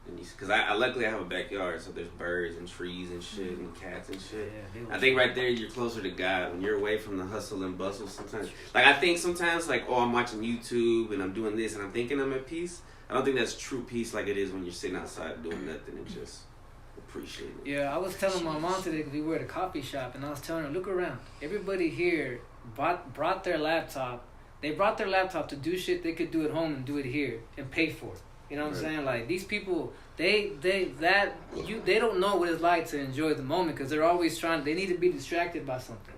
and because I luckily I have a backyard, so there's birds and trees and shit and cats and shit. Yeah, I think right there you're closer to God when you're away from the hustle and bustle. Sometimes, like I think sometimes like I'm watching YouTube and I'm doing this and I'm thinking I'm at peace. I don't think that's true peace like it is when you're sitting outside doing nothing and just appreciating it. Yeah, I was telling my mom today because we were at a coffee shop, and I was telling her, look around. Everybody here brought their laptop. They brought their laptop to do shit they could do at home and do it here and pay for it. You know what I'm saying? Like these people, they don't know what it's like to enjoy the moment because they're always trying. They need to be distracted by something.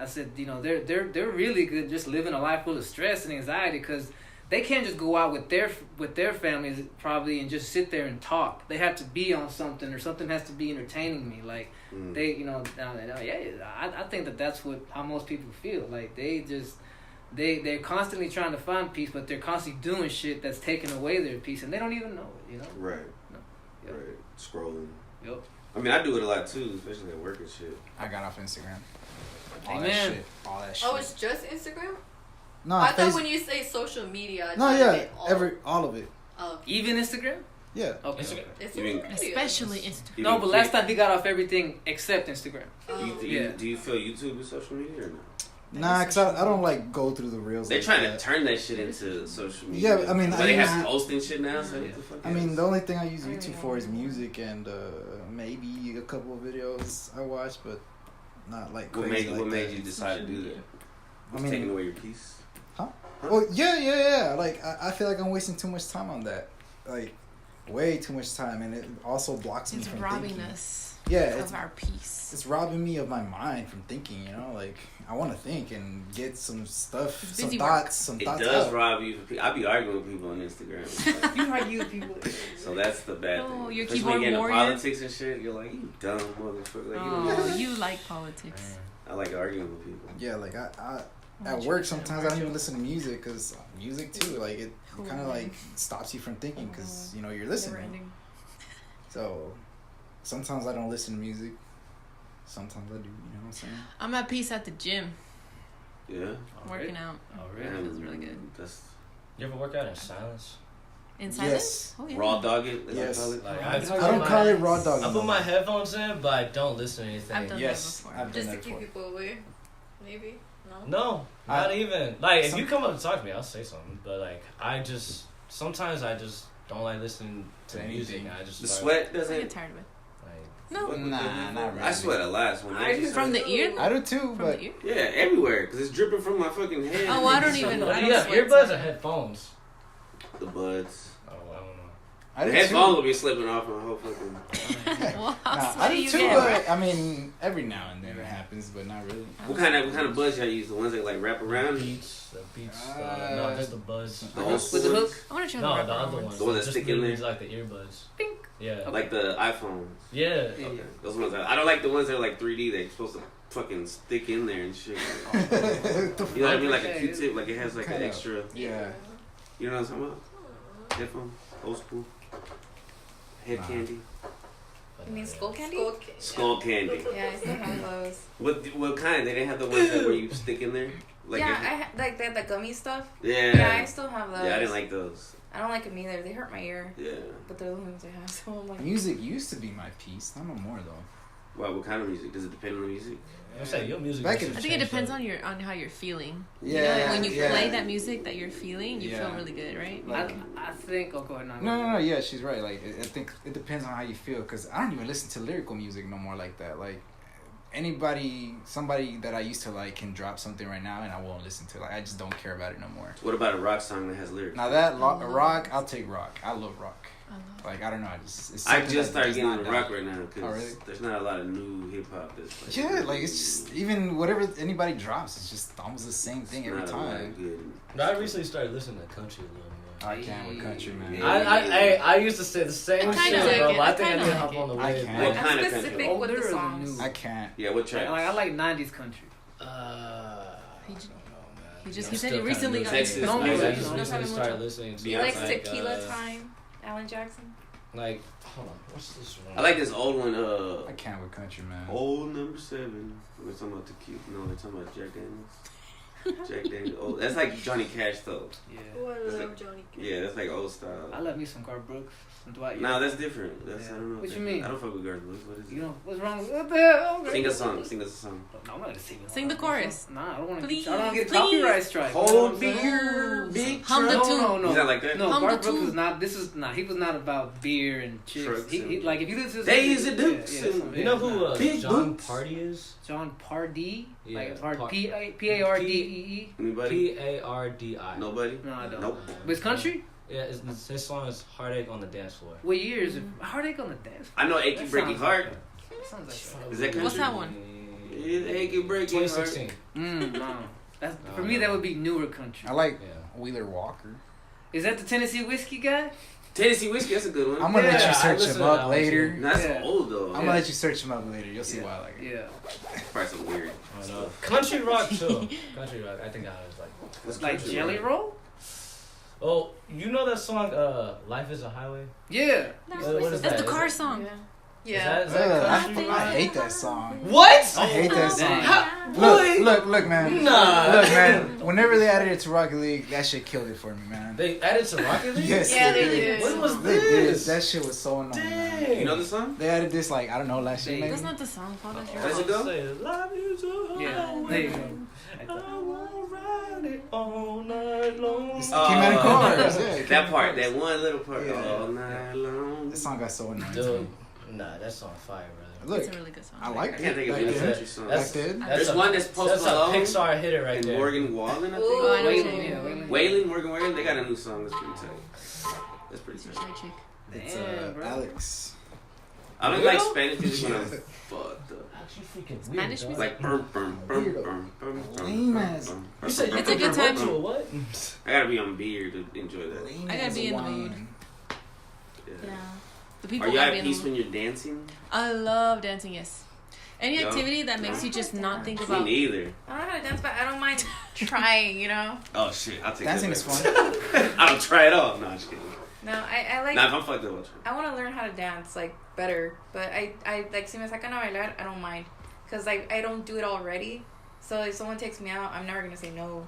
I said, you know, they're really good just living a life full of stress and anxiety because they can't just go out with their families probably and just sit there and talk. They have to be on something or something has to be entertaining me. Like they, you know, I think that's how most people feel. Like they're constantly trying to find peace, but they're constantly doing shit that's taking away their peace, and they don't even know it. You know? Right. No. Yep. Right. Scrolling. Yep. I mean, I do it a lot too, especially at work and shit. I got off Instagram. All Amen. that shit. All that shit. Oh, it's just Instagram? No, I thought when you say social media, I no, thought yeah, it meant all of it. Oh, Even Instagram? Yeah. Okay. Instagram. it's You mean- social media. Especially Instagram. No, but last time he got off everything except Instagram. Oh. Do you feel YouTube is social media or no? Nah, cause I don't like go through the reels. They're like trying that. to turn that shit into social media. Yeah, I mean, but I they use- have posting shit now. So what the fuck? I is mean, this? the only thing I use YouTube for is music and maybe a couple of videos I watch, but not like What crazy. made that. you decide to do that? I What's mean- taking away your peace? Well, yeah. Like I feel like I'm wasting too much time on that. Like way too much time, and it also blocks me It's from robbing thinking. us Yeah, of our peace. it's robbing me of my mind from thinking. You know, like I want to think and get some stuff, It's some busy thoughts, work. It thoughts does out. rob you. I be arguing with people on Instagram. You argue people. So that's the bad Oh, thing. your Especially when keyboard you get into warrior? politics and shit, you're like, you dumb motherfucker. Like, you don't know. Oh, you like politics. I like arguing with people. Yeah, like I at want work you to sometimes I don't even listen to music because music too, like it Cool. kind of like stops you from thinking because you know you're listening. Never ending. So sometimes I don't listen to music. Sometimes I do. You know what I'm saying? I'm at peace at the gym, Yeah. working out. Oh, really? Feels really good. That's You ever work out in silence? In silence? Yes. Oh, yeah. raw dog it. as I Yes. call it. Like I don't call it raw dog. I put my headphones in, but I don't listen to anything. I've done Yes, that before. I've done Just to that keep before. people away. Maybe? No? No, not even. Like, if Some- you come up to talk to me, I'll say something. But, like, sometimes I just don't like listening to To music. anything. I just The start, sweat I doesn't. get tired of it. like, No. fuck with Nah, that not before. I really. sweat a lot when I From the ear? I do too, From but the ear? Yeah, everywhere because it's dripping from my fucking head. Oh, I don't even. do I you don't have sweat earbuds so or much. headphones? The buds. Oh, I don't know. I The do headphones too. will be slipping off my whole fucking. Wow, Nah, so I do do you too, get? but I mean, every now and then it happens, but not really. What kind of buds y'all use? The ones that like wrap around? The beats. No, just the buds. The old With the school hook? ones? I want to try No, the the rubber other ones. ones. The ones that Just stick in literally there? like the earbuds. Pink. Yeah. Like the iPhones. Yeah. Yeah. Okay. Those ones. I don't like the ones that are like 3D. They're supposed to fucking stick in there and shit. You know what I mean? Like a Q-tip. Like it has like an Kinda. extra. Yeah. You know what I'm talking about? Headphone. Old school. Head Nah. candy. You mean skull candy? Skull candy. Yeah, I still have those. What kind? They didn't have the ones that where you stick in there. Like Yeah, like the gummy stuff. yeah. Yeah, I still have those. Yeah, I didn't like those. I don't like them either. They hurt my ear. Yeah. But they're the ones I have. So I'm like. Music used to be my piece. Not no more though. What kind of music? Does it depend on the music? I'm saying your music. Back must in- I have think it changed, depends though. on how you're feeling. Yeah. You know, when you yeah. play that music that you're feeling, you Yeah. feel really good, right? Like- I think. Oh, go ahead. No. Yeah, she's right. Like, I think it depends on how you feel. Cause I don't even listen to lyrical music no more like that. Like, somebody that I used to like can drop something right now and I won't listen to. Like, I just don't care about it no more. What about a rock song that has lyrics? Now that love rock, I'll take rock. I love rock. I love Like, I don't know. It's I something just that started does getting not into die. rock right now because Oh, really? there's not a lot of new hip hop that's like Yeah, like it's just even whatever anybody drops, it's just almost the same thing it's every not a lot time. of good. But I recently started listening to country a little more. I can't with country, man. I used to say the same I shit, kinda like bro. it. But I I think I kinda need to like hop it. on the I wave. can't. What I'm kind of specific country? Old with the or songs. new? I can't. Yeah, what track? I like 90s country. He just, He he said he recently got Texas. into No, I no, just no, recently no. started listening to He likes like, Tequila Time, Alan Jackson. Like, hold on, what's this one? I like this old one. I can't with country, man. Old number 7. We're talking about tequila. No, we're talking about Jack Daniels. Jack Daniels. Oh, that's like Johnny Cash though. Yeah. Oh, I That's love like- Johnny Cash. Yeah, that's like old style. I love me some Garth Brooks, some Dwight. No, that's different. That's Yeah. I don't know. What you mean? I don't fuck with Garth Brooks. What is it? You know what's wrong with what the hell? Sing a song. Sing us a song. No, I'm not gonna sing it. Sing the chorus. Nah, I don't want to. Please, I don't want to get a please. copyright strike. Hold beer, big Hum the truck. tune. No, no, Is that like that? No, Hum Garth the Brooks tune. was not. This is not. He was not about beer and chicks. Trucks He and- like if you listen to his Daisy yeah, Dukes yeah, and- some- You know who nah. Big John boots. Party is? John Pardee? Yeah, Like hard Par- P-A-R-D-E-E? Anybody? P-A-R-D-I. Nobody? No, I don't. Nope. But it's country? Yeah, his song is Heartache on the Dance Floor. What years? Heartache on the dance? I know Achy That Breaky sounds Heart. like that. Sounds like Is that country? What's that one? It's Achy Breaky Heart. 2016. No. That's, for me, that would be newer country. I like Yeah. Wheeler Walker. Is that the Tennessee whiskey guy? Tennessee Whiskey, that's a good one. I'm gonna let Yeah, you I search listened him to that up one later. too. That's Yeah. old though. I'm gonna let you search him up later. You'll see why I like it. Yeah. Probably some weird. I know. Country rock too. Country rock. I think I was like. What's Like country Jelly rock? Roll? Oh, you know that song? Life is a Highway. Yeah. What is That's that? the car Is it- song. Yeah. Is that country I rock? hate that song. What? I hate that song. Dang. Look, man. Nah. Look, man. Whenever they added it to Rocket League, that shit killed it for me, man. They added to Rocket League. Yes, Yeah, they they did. did. What was They did. this? That shit was so annoying. man. Dang. You know the song? They added this like I don't know last year maybe. That's not the song called. That's Does your it go? Say, Life is a Yeah. highway. There you go. I will ride it all night long. Came out of cars. Yeah, it came That out part, of that cars. one little part, Yeah. all night long. This song got so annoying. to Dude, me. nah, that's on fire, brother. Look, It's a really good song. I liked I can't it. think of back any then. country song. That's- Back then. There's one that's Post That's a Malone Pixar hitter right and there. Morgan Wallen, I think. Oh, I know what you Waylon, mean. yeah, Waylon. Waylon, Morgan Waylon, they got a new song that's pretty tight. That's pretty It's your tight. side chick. It's Damn, bro. Alex. I don't like Spanish music when I'm fucked up. Actually, freaking Spanish weird, dog. music? Like Lame ass. You said It's a good time. to what? I gotta be on beer to enjoy that. Lame I gotta as be in the wine. mood. Yeah. Yeah. The people Are you gotta at be in the peace mood. when you're dancing? I love dancing, yes. Any Yo. activity that makes you just not think Me about. neither. I don't know how to dance, but I don't mind trying, you know? Oh shit, I'll take Dancing that. is back. fun. I'll try it all. No, I'm just kidding. No, I like... Nah, if I'm fucked up, I'll try. I want to learn how to dance, like, better. But I like, si me sacan a bailar, I don't mind. Because, like, I don't do it already. So if someone takes me out, I'm never going to say no.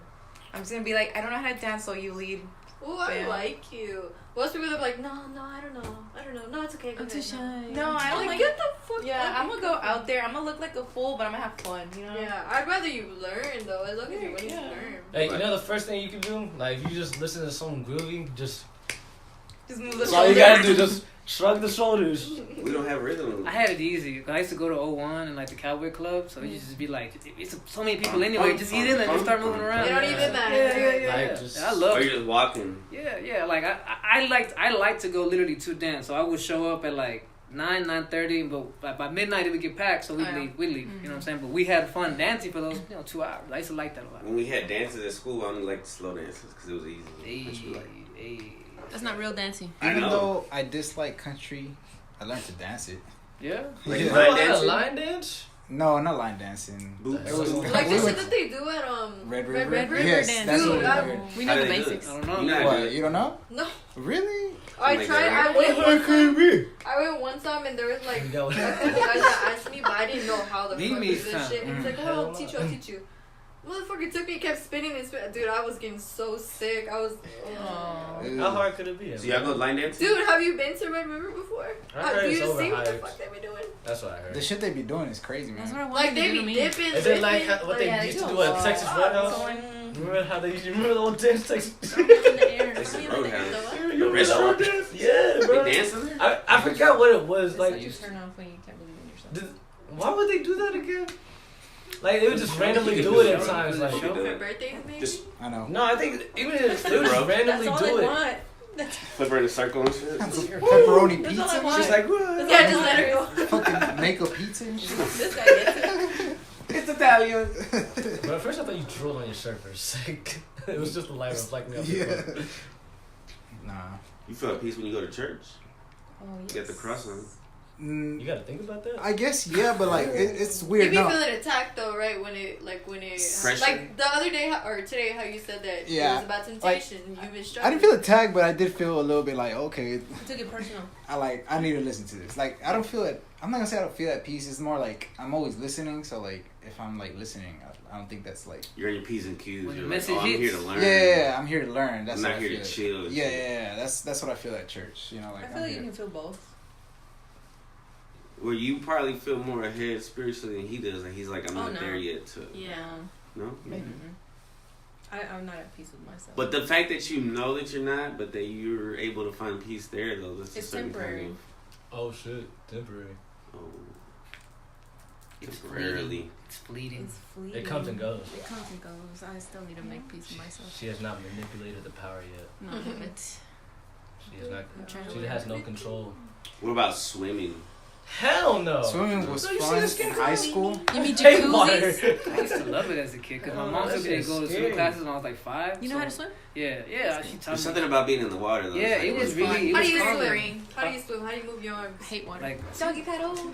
I'm just going to be like, I don't know how to dance, so you lead. Oh, I Yeah. like you. Most people are like, no, I don't know. No, it's okay. I'm too shy. No, I don't like... Get the fuck Yeah, out I'm of going to go here. out there. I'm going to look like a fool, but I'm going to have fun, you know? Yeah, I'd rather you learn though. As long as you're willing Yeah. to learn. Hey, you know the first thing you can do? Like, if you just listen to something groovy, just... Just move the That's all you gotta do, just shrug the shoulders. We don't have rhythm. I had it easy. I used to go to 01 and like the Cowboy Club, so it used to just be like, it's so many people anyway. Just get in there and start moving around. They don't even matter. Yeah. Like, just... I love Or it. you're just walking. Yeah. Like I like to go literally to dance. So I would show up at like 9:30, but by midnight it would get packed, so we'd leave. You know what I'm saying? But we had fun dancing for those 2 hours. I used to like that a lot. When we had dances at school, I only liked slow dances because it was easy. Hey, Which we like. hey. That's not real dancing. I Even know. though I dislike country, I learned to dance it. Yeah. Like Yeah. You know line how to dancing? line dance? No, not line dancing. Boots. It was Like we the went- shit that they do at Red Red River. River Yes, dance. that's Dude, what we I- did. We How know the do they do basics. I don't know. You know how to do What? it. You don't know? No, Really? I Like tried. that. I went one time. I went one time and there was like That was- a couple guys that asked me, but I didn't know how the Meet fuck me is this some. shit. And he's like, Hell "Oh, I'll teach you." Motherfucker took me, kept spinning and spinning. Dude, I was getting so sick. I was. How hard could it be? So y'all go line dancing? Dude, have you been to Red River before? I heard Do it's you see what the overhyped. fuck they be doing? That's what I heard. The shit they be doing is crazy, man. That's what I wanted Like to they do to be me. dipping. Is it like dipping, what they like, used to do do a at Texas lot. Roadhouse? Going... Remember how they used to remember the old dance Texas? In the air. Texas Throw me in the air, Roadhouse. though. You remember Red the old Road. dance? Yeah, bro. They dancing there? I forgot what it was. It's Like, like you turn off when you can't believe in yourself. why would they do that again? Like they would just randomly do it at times. Like, Show. For birthdays, maybe? Just Oh, I know. no, I think even if they would just Bro. randomly That's all do I it. want. flip her in a circle and shit. Pepperoni That's all I pizza. want. She's like, what? Yeah, just let her go. Fucking make a pizza and shit. This guy gets it. It's Italian. But at first I thought you drooled on your shirt for a sec. It was just the light reflecting off your Yeah. phone. Nah. You feel at peace when you go to church. Oh, yes. You got the cross on. You gotta think about that. I guess but like it's weird. You be No. feeling attacked though, right? When it Pressure. like the other day or today, how you said that it was about temptation. You've been struggling. I didn't feel attacked, but I did feel a little bit like, okay, You took it personal. I need to listen to this. Like I don't feel it. I'm not gonna say I don't feel at peace. It's more like I'm always listening. So like if I'm like listening, I don't think that's like. You're in your P's and Q's. When You're the like, message I'm here hits. to learn. Yeah, I'm here to learn. That's I'm what not I here feel to it. chill. Yeah. That's what I feel at church. You know, like I feel like you can feel both. Where you probably feel more ahead spiritually than he does. Like he's like, I'm not no. there yet. Yeah. No. maybe. I'm not at peace with myself. But the fact that you know that you're not, but that you're able to find peace there, though, that's It's a certain temporary. kind of. Oh shit, temporary. Oh. It's Temporarily. It's fleeting. It's fleeting. It comes and goes. It comes and goes. I still need to make peace with myself. She has not manipulated the power yet. No, but She has not. I'm trying to She learn. has no control. What about swimming? Hell no. Swimming was No, you fun see in this high school. You mean Hey, jacuzzis? water. I used to love it as a kid because my Oh, mom that took me to shit's go to scary. swimming classes when I was like 5. You know so- how to swim? Yeah, she taught There's me. something about being in the water, though. Yeah, It's like, it was It's really. fun. It How was do you calming. swim? How do you swim? How do you move your arms? I hate water. Like, Doggy paddle.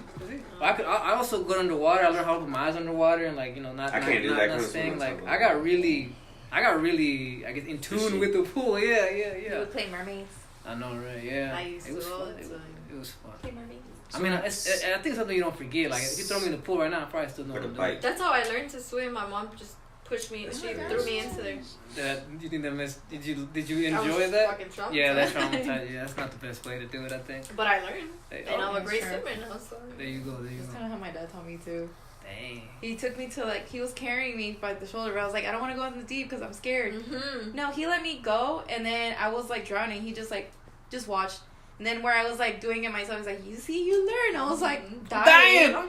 I also go underwater. I learned how to put my eyes underwater and like not I can't do that kind of staying. swimming. Like I got really I guess in tune Fishy. with the pool. Yeah. You would play mermaids. I know, right? Yeah. I used it was to all fun. the time. It was fun. Play mermaids. I mean, I think it's something you don't forget. Like if you throw me in the pool right now, I probably still know For what the I'm doing. bite. That's how I learned to swim. My mom just pushed me. Oh She my threw gosh. me into there. Do you think that did you I was enjoy that? fucking traumatized. Yeah, that's traumatized. Yeah, that's not the best way to do it. I think. But I learned, Hey, and I'm a yeah, great sure. swimmer now. So. There you go. That's kind of how my dad taught me too. Dang. He took me to he was carrying me by the shoulder, but I was like, I don't want to go in the deep because I'm scared. Mm-hmm. No, he let me go, and then I was drowning. He just watched. And then where I was doing it myself, he's like, you see, you learn. I was like, dying. I'm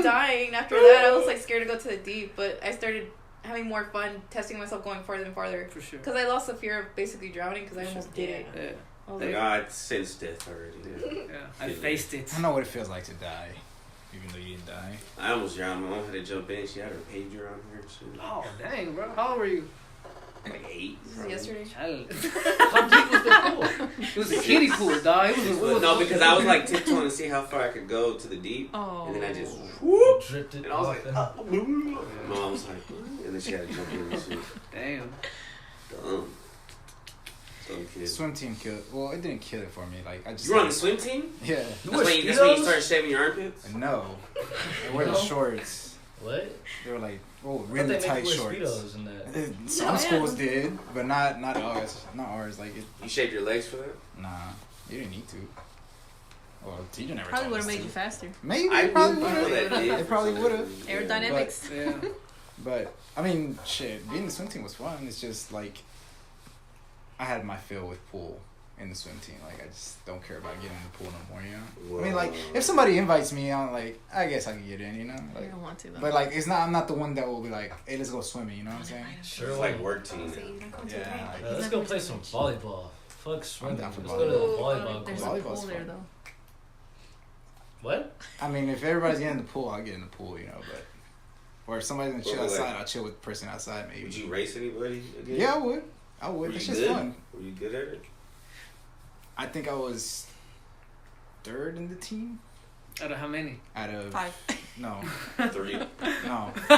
dying. After that, I was scared to go to the deep, but I started having more fun testing myself going farther and farther. For sure. Because I lost the fear of basically drowning because I almost did it. Yeah. I was Like, like, I sensed death already. Yeah. Yeah. I faced it. I know what it feels like to die, even though you didn't die. I almost drowned. My mom had to jump in. She had her pager on her and shit. Oh dang, bro! How old were you? Like 8. this is yesterday. Child. How deep was the pool? It was a kiddie pool, dog. It was No, because I was tiptoeing to see how far I could go to the deep. Oh. And then I just whoop. Dripped it. And I was off like, them. Mom was like, and then she had to jump in and shit. Damn. Dumb kid. Swim team killed. Well, it didn't kill it for me. Like I just. You were on the swim team? Yeah. That's when you started shaving your armpits? No. I wear the No? shorts. What? They were I really thought they tight make shorts. Speedos and that. Some schools did, but not ours. Not ours. You shaved your legs for that? Nah, you didn't need to. Well, teacher never Probably told would us have made to. you faster. Maybe I probably knew would people that have. did. They probably would have. Aerodynamics. Yeah. But I mean, shit. Being in the swim team was fun. It's just I had my fill with pool in the swim team. I just don't care about getting in the pool no more. You know. Whoa. I mean, if somebody invites me, I'm I guess I can get in. You know. I don't want to though. But it's not. I'm not the one that will be like, hey, let's go swimming. You know what I'm saying? Sure. It's like work team. Yeah. Let's go play some volleyball. Fuck swimming. down for Let's go to the volleyball. volleyball There's court. a pool Volleyball's there fun. though. What? I mean, if everybody's getting in the pool, I'll get in the pool. You know, but. Or if somebody's gonna chill Well, outside, I'll chill with the person outside. Maybe. Would you race anybody again? Yeah, I would. Were It's you just good? fun. Were you good at it? I think I was third in the team Out of how many? out of 5. no, 3. no, It's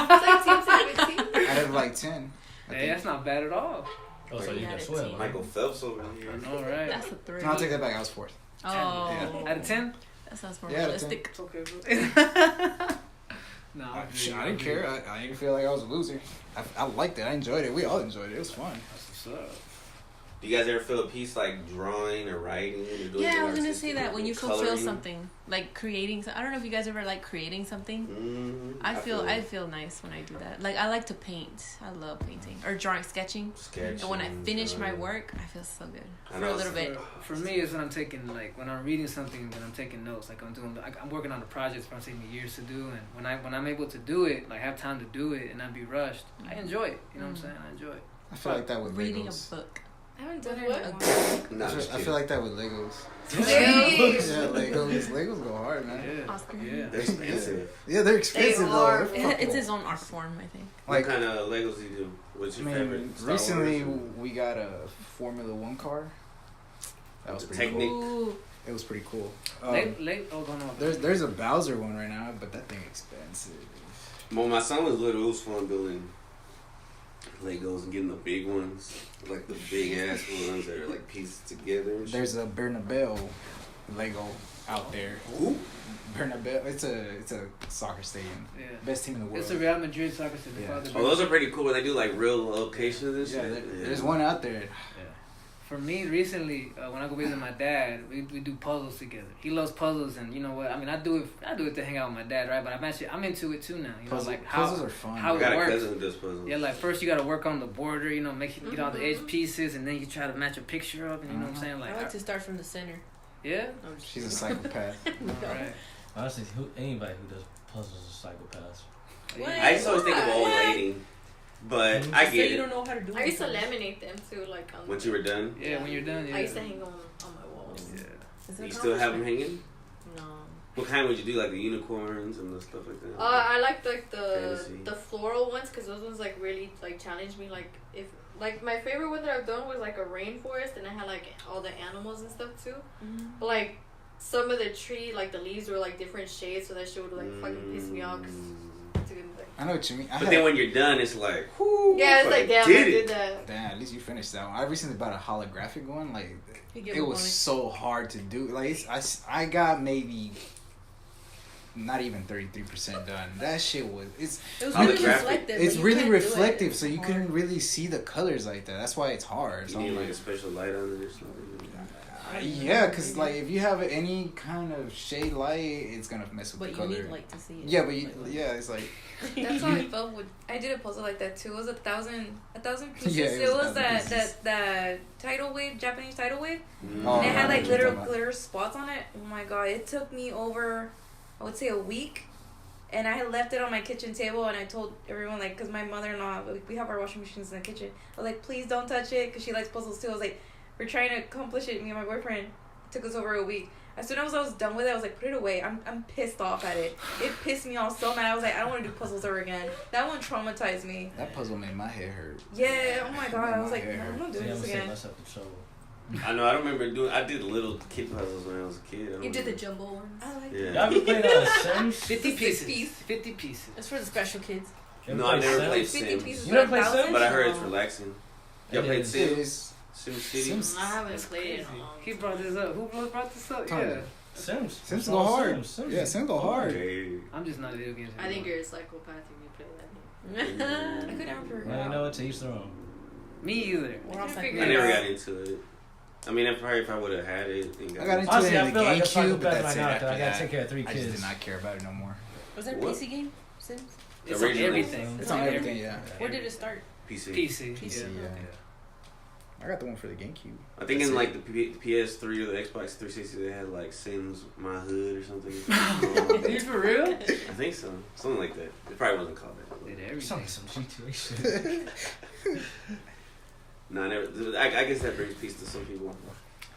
like team. out of 10. I Hey, think. that's not bad at all. Oh, so you Yeah, can it's swim. team. Huh? Michael Phelps over here. All right. That's a 3. No, I'll take that back. I was fourth. Oh. Yeah. Out of 10? That sounds more Yeah, out of 10. realistic. It's okay, bro. No, I didn't care. I didn't feel like I was a loser. I liked it. I enjoyed it. We all enjoyed it. It was fun. That's what's up. Do you guys ever feel a piece drawing or writing? Or doing Yeah, I was gonna artistic say that when you fulfill coloring? something, creating. I don't know if you guys ever creating something. Mm-hmm. I feel nice when I do that. I like to paint. I love painting or sketching. Sketching, And when I finish my work, I feel so good I for know, a little bit. For me, it's when I'm taking when I'm reading something, then I'm taking notes. I'm working on the projects that taking me years to do, and when I'm able to do it, have time to do it and not be rushed, I enjoy it. You know what I'm saying? I enjoy it. I feel like that with Reading Legos. a book. I haven't done What? it. No, I feel like that with Legos. Hey. Yeah, Legos go hard, man. Yeah. Oscar. Yeah. They're expensive. Yeah, they're expensive They are. though. They're It's fucking- his own art form, I think. What kind of Legos do you do? What's I your mean, favorite? Star recently Wars or- we got a Formula One car. That was The pretty technique. cool. It was pretty cool. Oh, go on. There's a Bowser one right now, but that thing expensive. When my son was little, it was fun building Legos and getting the big ones, like the big ass ones that are like pieced together. And shit. There's a Bernabeu Lego out there. Who? Bernabeu. It's a soccer stadium. Yeah. Best team in the world. It's a Real Madrid soccer stadium. Yeah. Oh, those are pretty cool. Where they do like real locations and shit. There's one out there. For me, recently, when I go visit my dad, we do puzzles together. He loves puzzles, and you know what? I mean, I do it to hang out with my dad, right? But I'm into it too now. You know, like puzzles are fun. How I got it a works. cousin who does puzzles. Yeah, like first you gotta work on the border, you know, get all the edge pieces, and then you try to match a picture up, and you know what I'm saying? I like to start from the center. Yeah. She's a psychopath. Right. Honestly, anybody who does puzzles is psychopaths. What? I just always think of an old lady, but I Say get you it. don't know how to do it. I used to laminate them too, like on Once you were done, Yeah, when you're done, yeah. I used to hang on my walls. Yeah. It's an you still have them accomplishment. hanging. No. What kind would you do? Like the unicorns and the stuff like that. I liked like Fantasy. the floral ones because those ones like really like challenged me. Like if like my favorite one that I've done was like a rainforest and I had like all the animals and stuff too. But like some of the tree like the leaves were like different shades, so that shit would like fucking piss me off. 'Cause it's a good, like, I know what you mean. But then when you're done, it's like, yeah, it's like damn, I did that. Damn, at least you finished that one. I recently bought a holographic one. Like, You give it up was on it. so hard to do. Like, I got maybe not even 33% done. That shit was It was really Holographic. reflective. it's but you really can't do it. reflective, so you It's couldn't hard. really see the colors like that. That's why it's hard. So you I'm need like like, a special light on it or something. yeah, because like if you have any kind of shade light, it's gonna mess with But the you color. need light to see it. Yeah, but Like, yeah, it's like That's how I felt with. I did a puzzle like that too. It was 1,000 pieces. Yeah, it was 1,000 that pieces. that tidal wave, Japanese tidal wave. Oh, And it had I like know what you're little talking about. glitter spots on it. Oh my god! It took me over, I would say, a week. And I had left it on my kitchen table, and I told everyone, like, because my mother-in-law, we have our washing machines in the kitchen. I was like, please don't touch it, because she likes puzzles too. I was like, we're trying to accomplish it, me and my boyfriend. It took us over a week. As soon as I was done with it, I was like, put it away. I'm pissed off at it. It pissed me off so mad. I was like, I don't want to do puzzles ever again. That one traumatized me. that puzzle made my head hurt. Yeah, oh my god. I was like, My no, hair I'm not See, doing I'm this gonna say again. myself the trouble. I know. I don't remember doing. I did little kid puzzles when I was a kid. I don't You did the remember. jumbo ones. I like Yeah. Y'all ever played Sims? 50 Six pieces. piece. 50 pieces. It's for the special kids. You ever No, I never Sims? played 50 Sims. pieces You for never played 1,000? Sims? But I heard it's No. relaxing. I Y'all did played too. Sims? Sim City? Sims. I haven't That's played it in crazy. a long He time. brought this up. Who brought this up? Toney. Yeah. Sims. Sims What's go wrong with hard. Sims? Yeah, Sims go hard. Okay. I'm just not a video games. I think you're a psychopath if you play that game. I could never figure it Well, you out. know what? To each their own. Me either. We're all I I figured psychopaths. it never out. got into it. I mean, if I would have had it and got I got into Honestly, it I in feel the like a GameCube, psychopath but that's right it. now. After I gotta that, take care of 3 I kids. just did not care about it no more. Was that a What? PC game? Sims? It's on Original. everything. It's on everything, yeah. Where did it start? PC. PC. PC, Yeah. yeah. I got the one for the GameCube. I think That's in it. like the PS3 or the Xbox 360 they had like Sims My Hood or something. You for real? I think so. Something like that. It probably wasn't called that. Did Sounds everything. like some GTA shit. No, I never. I guess that brings peace to some people.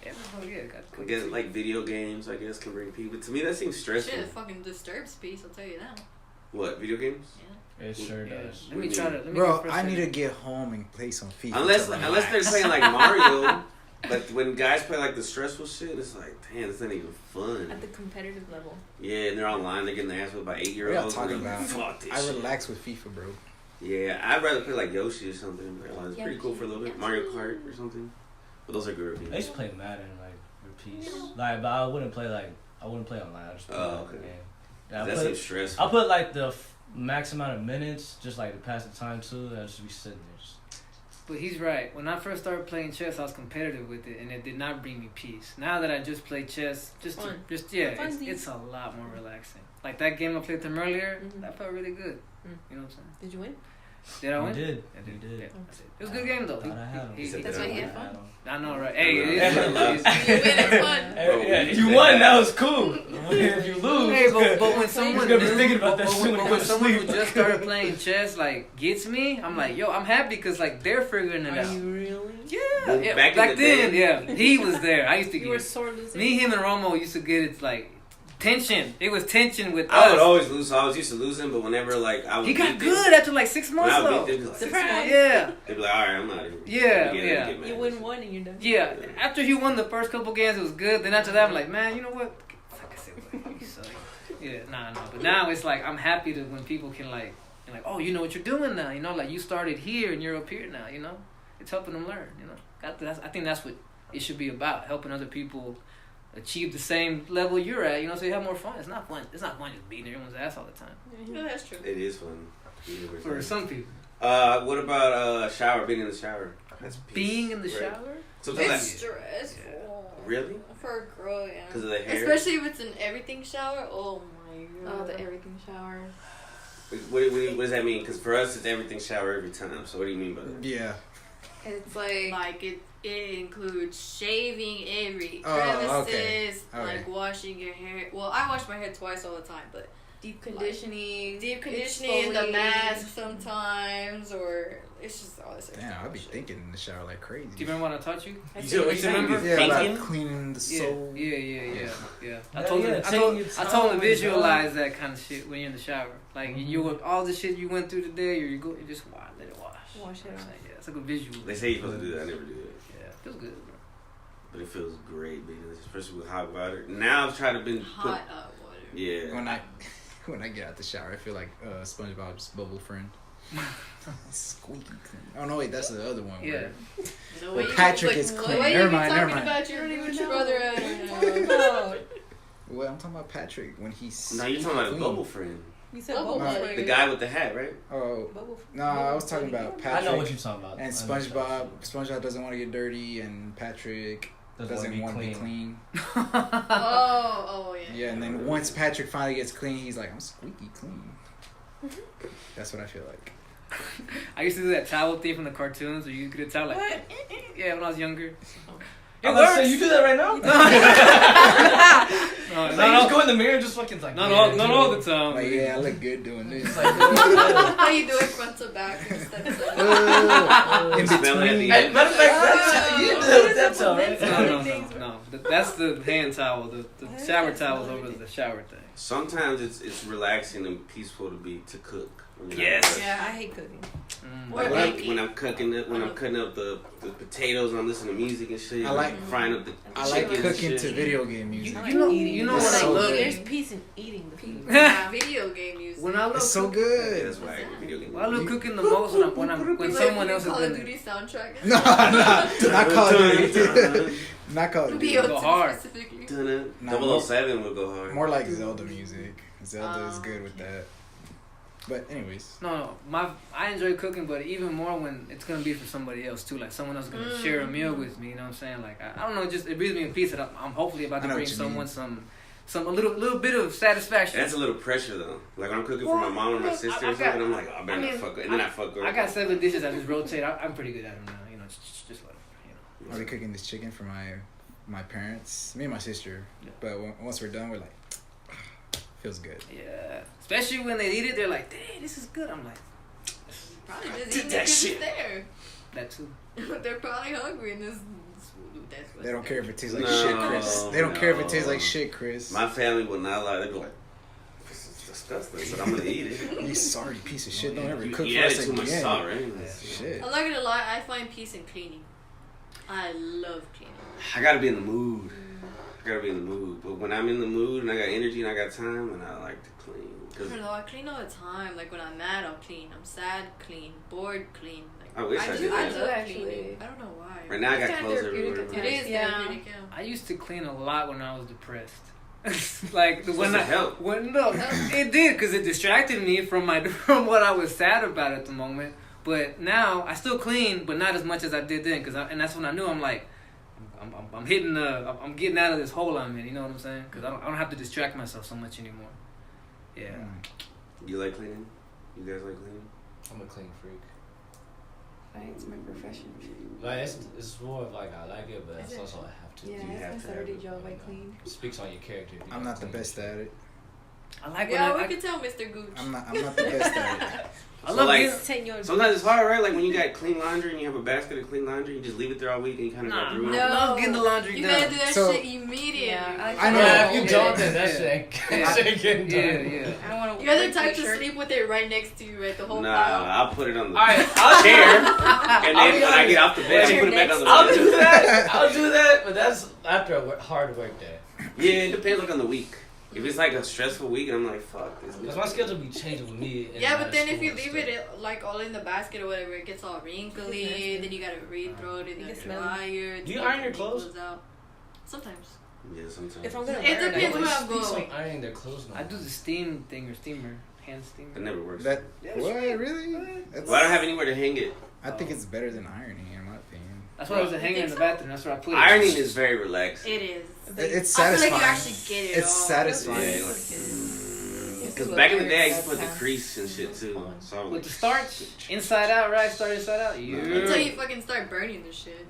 Yeah, oh, yeah, got I guess like video games, I guess, can bring peace. But to me, that seems stressful. Shit, it fucking disturbs peace, I'll tell you that. What, video games? Yeah. It sure Yeah. does. Let me try to. Let me Bro, get I need to frustrated. get home and play some FIFA. Unless to unless they're relax. playing like Mario, but when guys play like the stressful shit, it's like, damn, it's not even fun. At the competitive level. Yeah, and they're online, they're getting their ass whipped by What y'all 8-year-olds. talking and they're like, about? Fuck this I shit. relax with FIFA, bro. Yeah, I'd rather play like Yoshi or something. Like, oh, it's pretty Yoshi. cool for a little bit. Mario Kart or something. But those are good I used reviews. to play Madden like repeats. Like, but I wouldn't play online. I just play Oh, like okay. the game. Yeah, That seems stressful. I put like the max amount of minutes, just like to pass the time too. I just be sitting there. Just, But he's right. When I first started playing chess, I was competitive with it, and it did not bring me peace. Now that I just play chess, Fun. it's Funsies. a lot more relaxing. Like that game I played with him earlier, Mhm. that felt really good. Mm. You know what I'm saying? Did you win? Did I you win? did. I You did. Yeah, I did. It was a good game though. Thought I had him. He- he- That's why he had fun. I know, right? Hey, Yeah. it is Yeah. fun. It's- You win, it's fun. If you won, that was cool. If you lose, Hey, but when someone gonna be new- thinking about that but shit when, when but he when goes to someone who sleep. just started playing chess like gets me, I'm like, yo, I'm happy because like they're figuring it Are out. you really? Yeah, Well, yeah. Back in the then, day. yeah, he was there. I used to You were get sort of the same. me, him, and Romo used to get it like tension. It was tension with us. I would always lose. So I was used to losing, but whenever like I would, He got beat good after like 6 months When I though. would beat them, like, Surprise. Yeah. they'd be like, all right, I'm out of here. Yeah, Get yeah. mad. You win one and you're done. Yeah. After he won the first couple games, it was good. Then after that, I'm like, man, you know what? Fuck, I said, you suck. Yeah, nah. But now it's like I'm happy to when people can like, you're like, oh, you know what you're doing now. You know, like you started here and you're up here now. You know, it's helping them learn. You know, I think that's what it should be about, helping other people achieve the same level you're at. You know, so you have more fun. It's not fun. It's not fun just beating everyone's ass all the time. Yeah, that's true. It is fun. For some people. What about shower? Being in the shower. That's peace. Being in the Right. shower? Sometimes It's stressful. Really? For a girl, yeah. Because of the hair. Especially if it's an everything shower. Oh my god. Oh, the everything shower. What does that mean? Because for us, it's everything shower every time. So what do you mean by that? Yeah. It's like It includes shaving every Oh, crevices, okay. like washing your hair. Well, I wash my hair twice all the time, but deep conditioning, deep conditioning, the exfoliating. mask sometimes, or it's just all this. Damn, I'd be thinking in the shower like crazy. Do you remember when I taught you? You remember? Yeah, Thinking? about cleaning the soul. Yeah. I Yeah, told yeah, him. taking your I told him to time, visualize that kind of shit when you're in the shower. Like you, all the shit you went through today, or you go, you just let it wash. Wash it off. Yeah, it's like a visual. They say you're supposed to do that. I never do it. Yeah, it feels good, bro. But it feels great, because especially with hot water. Now I've tried to put. Hot water. Yeah. When I get out the shower, I feel like SpongeBob's bubble friend. Squeaky clean. Oh no, wait, that's the other one. Yeah. The Well, Patrick is the clean. way Never you be mind, never talking mind. about your brother. I don't know. Well, I'm talking about Patrick when he's. No, you're talking about a clean. bubble friend. You said Bubble bubble friend. friend. The guy with the hat, right? Oh Bubble no, I was talking about Patrick. I know what you're talking about. And I know what you're talking SpongeBob. SpongeBob doesn't want to get dirty, and Patrick doesn't want to be clean. Oh, yeah. Yeah, and then once Patrick finally gets clean, he's like, I'm squeaky clean. That's what I feel like. I used to do that towel thing from the cartoons where you could towel like, What? yeah, when I was younger. I'm about to say, you do that right now? No, Like, you just go in the mirror and just fucking like. not all the time. Like, yeah, I look good doing this. It's like, How you do it front to back instead of In Smell it at the between. end. matter of fact, you do that with that towel, right? No. That's the hand towel. The shower towel is over the shower thing. Sometimes it's relaxing and peaceful to cook. when you're Yes. not working. Yeah. I hate cooking. Or Like baking. when I'm cooking it, when I'm cutting up the potatoes, I'm listening to music and shit. I like- frying up the I like chicken and cooking shit. to video game music. You know It's what I so love? good. There's peace in eating the food. Yeah, video game music. When I love It's so cooking, Yeah, good. that's why I like video games. Well, I love cooking the most when someone else is Call of in Duty it. soundtrack. No, not Call of Duty. Not Call of Duty. BO2 Go hard. specifically. Nah, 007 will go hard. More like Zelda music. Zelda is good with that. But anyways. No, I enjoy cooking, but even more when it's gonna be for somebody else too. Like someone else is gonna share a meal with me. You know what I'm saying? Like I don't know, it brings me a piece that I'm hopefully about I to know bring what you someone mean. a little bit of satisfaction. That's a little pressure though. Like when I'm cooking for my mom or my sister or something, I'm like, oh, I better not fuck her. And then I fuck her. I got 7 dishes. I just rotate. I'm pretty good at them now. You know, just let them. You know. I'll be cooking this chicken for my parents, me and my sister. Yeah. But once we're done, we're like, feels good. Yeah, especially when they eat it, they're like, "Dang, this is good." I'm like, Probably just Did eating that it 'cause shit. it's there. that too. They're probably hungry and that's what They don't care if it tastes like No, shit, Chris. They don't care if it tastes like shit, Chris. My family will not lie. They be like, this is disgusting, but I'm gonna eat it. You sorry piece of shit. Don't ever You, cook you for added us too much again. salt, right? Shit. I'm not gonna lie, I find peace in cleaning. I love cleaning. I gotta be in the mood. But when I'm in the mood and I got energy and I got time, and I like to clean. I don't know, I clean all the time. Like when I'm mad, I'll clean. I'm sad, clean. Bored, clean. Like, I wish I did I that. love Actually. cleaning. I don't know why. Right now I got It's kinda clothes therapeutic everywhere. at It is Yeah. therapeutic, yeah. I used to clean a lot when I was depressed. Like Supposed to help. It did because it distracted me from what I was sad about at the moment. But now I still clean, but not as much as I did then. And that's when I knew I'm like, I'm getting out of this hole I'm in. You know what I'm saying? Because I don't have to distract myself so much anymore. Yeah. You like cleaning? You guys like cleaning? I'm a clean freak. It's my profession. Like it's more of like I like it, but it's also I have to. Yeah, You it's have my to Saturday have it. job. I clean. It speaks on your character. If you I'm don't not the clean. best at it. I like Yeah, when we can tell Mr. Gooch. I'm not the best at it. I So, love like, being- sometimes it's hard, right? Like when you got clean laundry and you have a basket of clean laundry, you just leave it there all week and you kind of go through it. No. love getting the laundry You done. gotta do that So- shit immediately. Yeah, I know. Yeah, if you Yeah. don't, then that shit ain't getting done. Yeah. I don't want to. You're the type to sleep with it right next to you, right? The whole Nah, pile. I'll put it on the Alright, I'll chair, and I'll then be when I honest. get off the bed, I put it back on the I'll bed. do that. I'll do that, but that's after a hard work day. Yeah, it depends like on the week. If it's like a stressful week, and I'm like, fuck this. Cause my schedule be changing with me. Yeah, but then if you leave it like all in the basket or whatever, it gets all wrinkly. Then you gotta re-throw it in the gets smelly. dryer. Do you iron your clothes? Out. Sometimes. Yeah, sometimes. If I'm gonna It wear it, depends I where I'm Speaks going. on ironing their clothes now. I do the steam thing or steamer, hand steamer. It never works. That Yeah, what sure. really? That's, Well, I don't have anywhere to hang it. I think it's better than ironing, in my opinion. That's why I was hanging in think the so? bathroom. That's where I put it. Ironing is very relaxing. It is. It's I feel satisfying. like you actually get it It's all. satisfying. Because back in the day, I used to put the crease and shit too. So I was With like, the starch, inside out, right? Start inside out. Yeah. Until you fucking start burning the shit.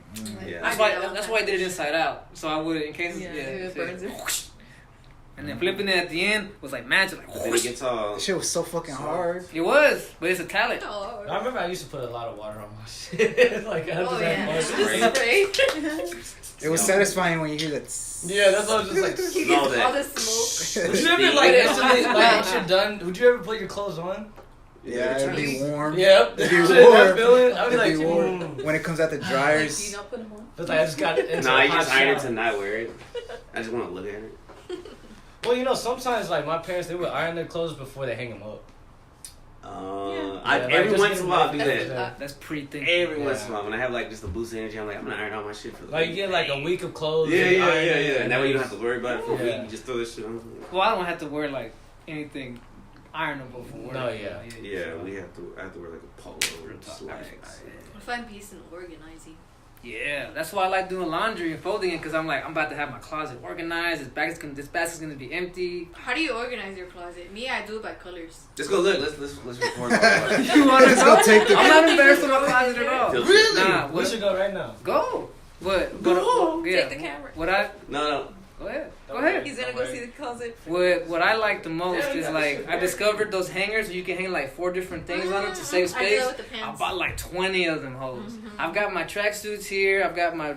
Yeah. That's why. That's why I did it inside out. So I would, in case. Yeah. it burns it. And then flipping it at the end was like magic. Like, Then it gets all. That shit was so fucking hard. it was, but it's a talent. Oh, I remember I used to put a lot of water on my shit. Like I oh just yeah. had Spray. It was satisfying when you hear that. Yeah, that's what I was just like. You Smell get that. all the smoke. Would you ever like instantly like once you're done? Would you ever put your clothes on? Yeah, it'd be warm. Yep. It'd be Shit, that warm. feeling, I'd be It'd like, be warm. mm. When it comes out the Do you dryers. not put them on? It's like I just got it into Nah, a you hot just iron it shower. to not wear it. I just want to look at it. Well, you know, sometimes like my parents, they would iron their clothes before they hang them up. Every just once in a while, I do getting that. ready. That's pre-thinking. Every once in a while, when I have like just a boost of energy, I'm like, I'm gonna iron all my shit for the Like you week. get like a week of clothes. Yeah, and yeah, iron yeah, it, yeah. And that way you don't have to worry about it for a week. Yeah. You just throw this shit on. Well, I don't have to wear like anything ironable for work. No, yeah. Yeah, I have to wear like a polo or slacks. I find peace in organizing. Yeah, that's why I like doing laundry and folding it because I'm like, I'm about to have my closet organized. This basket's gonna be empty. How do you organize your closet? Me, I do it by colors. Let's go look. Let's record all that. You want to Let's go take the. I'm not embarrassed with my closet at all. Really? Nah, We what, should go right now. go. But Go. yeah, Take the camera. What I No. go ahead. Go ahead. He's gonna go see the closet. What I like the most is like I discovered those hangers where you can hang like 4 different things on it to save I do space. that with the I pants. bought like 20 of them hoes. I've got my tracksuits here. I've got my How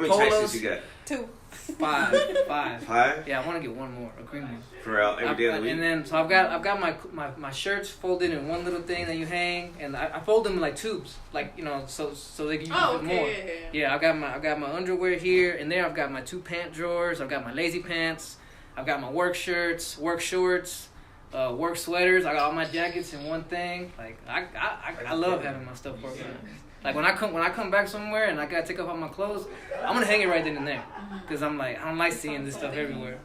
many Polos. tracksuits you got? 2. 5. 5? Yeah, I want to get one more, a green one. For every day of the week? And then so I've got my shirts folded in one little thing that you hang, and I fold them in like tubes, like so they can use Oh, it more. okay. Yeah, I've got my underwear here, and there I've got my 2 pant drawers. I've got my lazy pants. I've got my work shirts, work shorts, work sweaters. I got all my jackets in one thing. Like I love having my stuff organized. Like when I come back somewhere and I gotta take off all my clothes, I'm gonna hang it right then and there, cause I'm like I don't like seeing this stuff everywhere.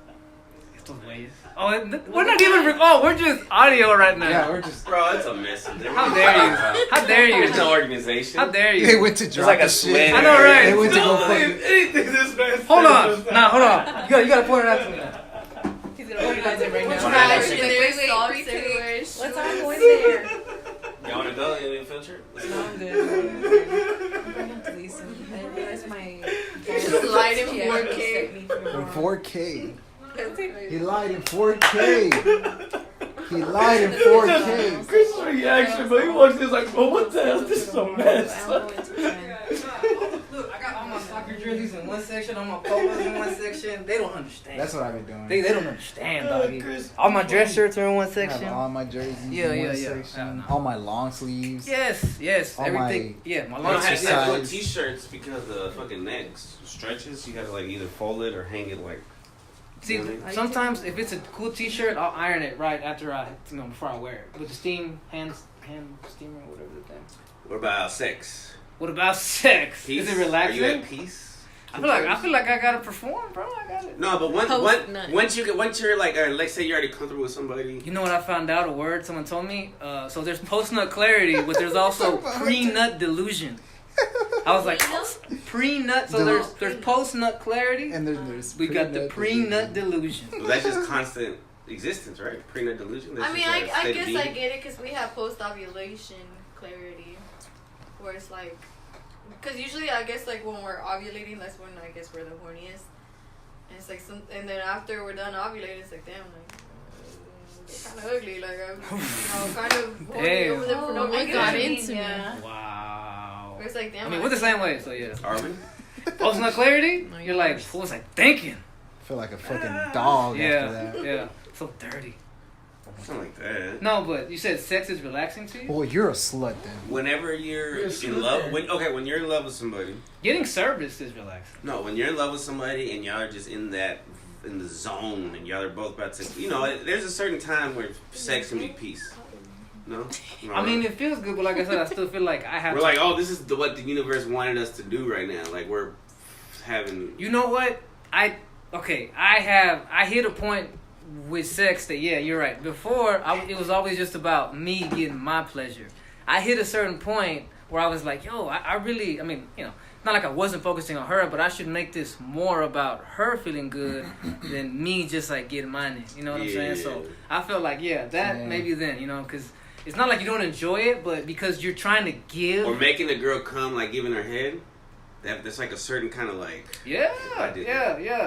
It's those ways. Oh, we're not even. We're just audio right now. Yeah, we're just. Bro, it's a mess. How dare you? How dare you? There's no organization. How dare you? They went to drop like the a shit. sweater. I know, right? They went to go Don't fucking. believe anything this man says. Hold on. Nah, hold on. You gotta point it out to me. He's gonna organize it right now. Trash He's in like, there, wait, socks retake. everywhere. Let's all go in there. Y'all wanna go? You need a filter? No, I'm good. Please. I realized my. Just light in Yeah, 4K. set me for In tomorrow. 4K. He lied in 4K. He lied in 4K. Chris's reaction, but he walks in like, oh, what the hell? This is a mess. Look, I got all my soccer jerseys in one section, all my polos in one section. They don't understand. That's what I've been doing. They don't understand, doggy. All my dress shirts are in one I have section. all my jerseys Yeah, in yeah, one yeah. section. Yeah, no. All my long sleeves. Yes, All everything. Yeah, my I long don't have sleeves. to put Exercise. t-shirts because the fucking necks stretches. You gotta like either fold it or hang it like. See, sometimes if it's a cool T-shirt, I'll iron it right after before I wear it with the hand steamer or whatever the thing. What about sex? What about sex? Peace? Is it relaxing? Are you at peace? I feel like I gotta perform, bro. I got it. No, but Post nut. once you're like, let's say you're already comfortable with somebody. You know what I found out? A word someone told me. So there's post-nut clarity, but there's also pre-nut delusion. I was like, pre-nut. So there's post-nut clarity. And there's We got the pre-nut delusion. Well, that's just constant existence, right? Pre-nut delusion. That's I mean, just like a I state of guess being. I get it because we have post-ovulation clarity, where it's like, because usually I guess like when we're ovulating, that's when I guess we're the horniest, and it's like and then after we're done ovulating, it's like damn, like kind of ugly. Like I'm, kind of horny Damn. over them for no I reason. got into me. yeah. Wow. It's like damn. I mean, we're the same way, so yeah. Are we? Post no clarity, you're like, what was I thinking? I feel like a fucking dog after that. Yeah. So dirty. Something like that. No, but you said sex is relaxing to you? Boy, you're a slut then. Whenever you're in love, when you're in love with somebody. Getting service is relaxing. No, when you're in love with somebody and y'all are just in the zone and y'all are both about to, there's a certain time where sex can be peace. No? I mean, it feels good, but like I said, I still feel like I have We're like, oh, this is what the universe wanted us to do right now. Like, we're having... You know what? I hit a point with sex that, yeah, you're right. Before, it was always just about me getting my pleasure. I hit a certain point where I was like, yo, I really, not like I wasn't focusing on her, but I should make this more about her feeling good than me just like getting mine in. You know what I'm saying? So I felt like, maybe then, because it's not like you don't enjoy it, but because you're trying to give. Or making a girl come, like giving her head. That's like a certain kind of like. Yeah.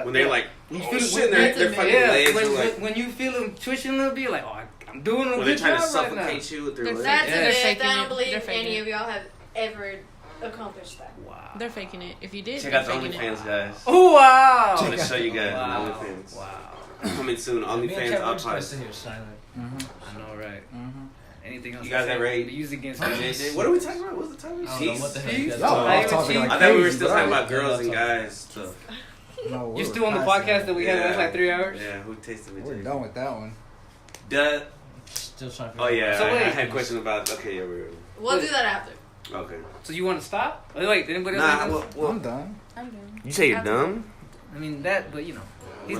When they're like, when you oh feel shit, their fucking legs are like. When you feel them twitching a little bit, like, oh, I'm doing a When good they're trying job to suffocate right you with their legs. That's They're it. faking I don't it. believe They're faking any it. of y'all have ever accomplished that. Wow. They're faking it. If you did, Check they're out the faking OnlyFans, guys. Oh wow! I'm gonna show you guys Wow. on OnlyFans. Wow. Coming soon, Me and OnlyFans Kevin up are supposed to hear silent. I know, right? Anything else? You guys ever ate? Use against JJ, what are we talking about? What's the topic? I don't know what the hell you guys Y'all are off talking topic cheese. like I thought we were crazy, still bro. talking about girls and guys stuff. No, You're still on the podcast that we had last like 3 hours? Yeah, who tasted it? We're done with that one. Duh. Still trying to figure Oh yeah, So I wait. had a question about. Okay, yeah, we're We'll do that after. okay. So you want to stop? Oh, wait, did anybody else? Nah, have well, this? I'm done. I'm done. you say you're dumb. I mean that, but he's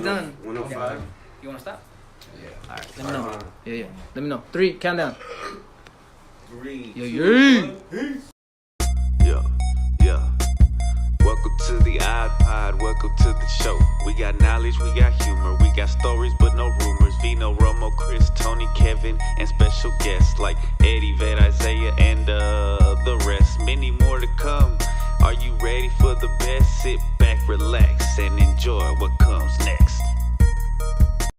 done. 105. You want to stop? Yeah. All right, let me know. Yeah. Let me know. 3, countdown. 3. Yeah. Yeah. Welcome to the iPod, welcome to the show. We got knowledge, we got humor, we got stories but no rumors. Vino, Romo, Chris, Toney, Kevin, and special guests like Eddie, Vet, Isaiah, and the rest. Many more to come. Are you ready for the best? Sit back, relax, and enjoy what comes next.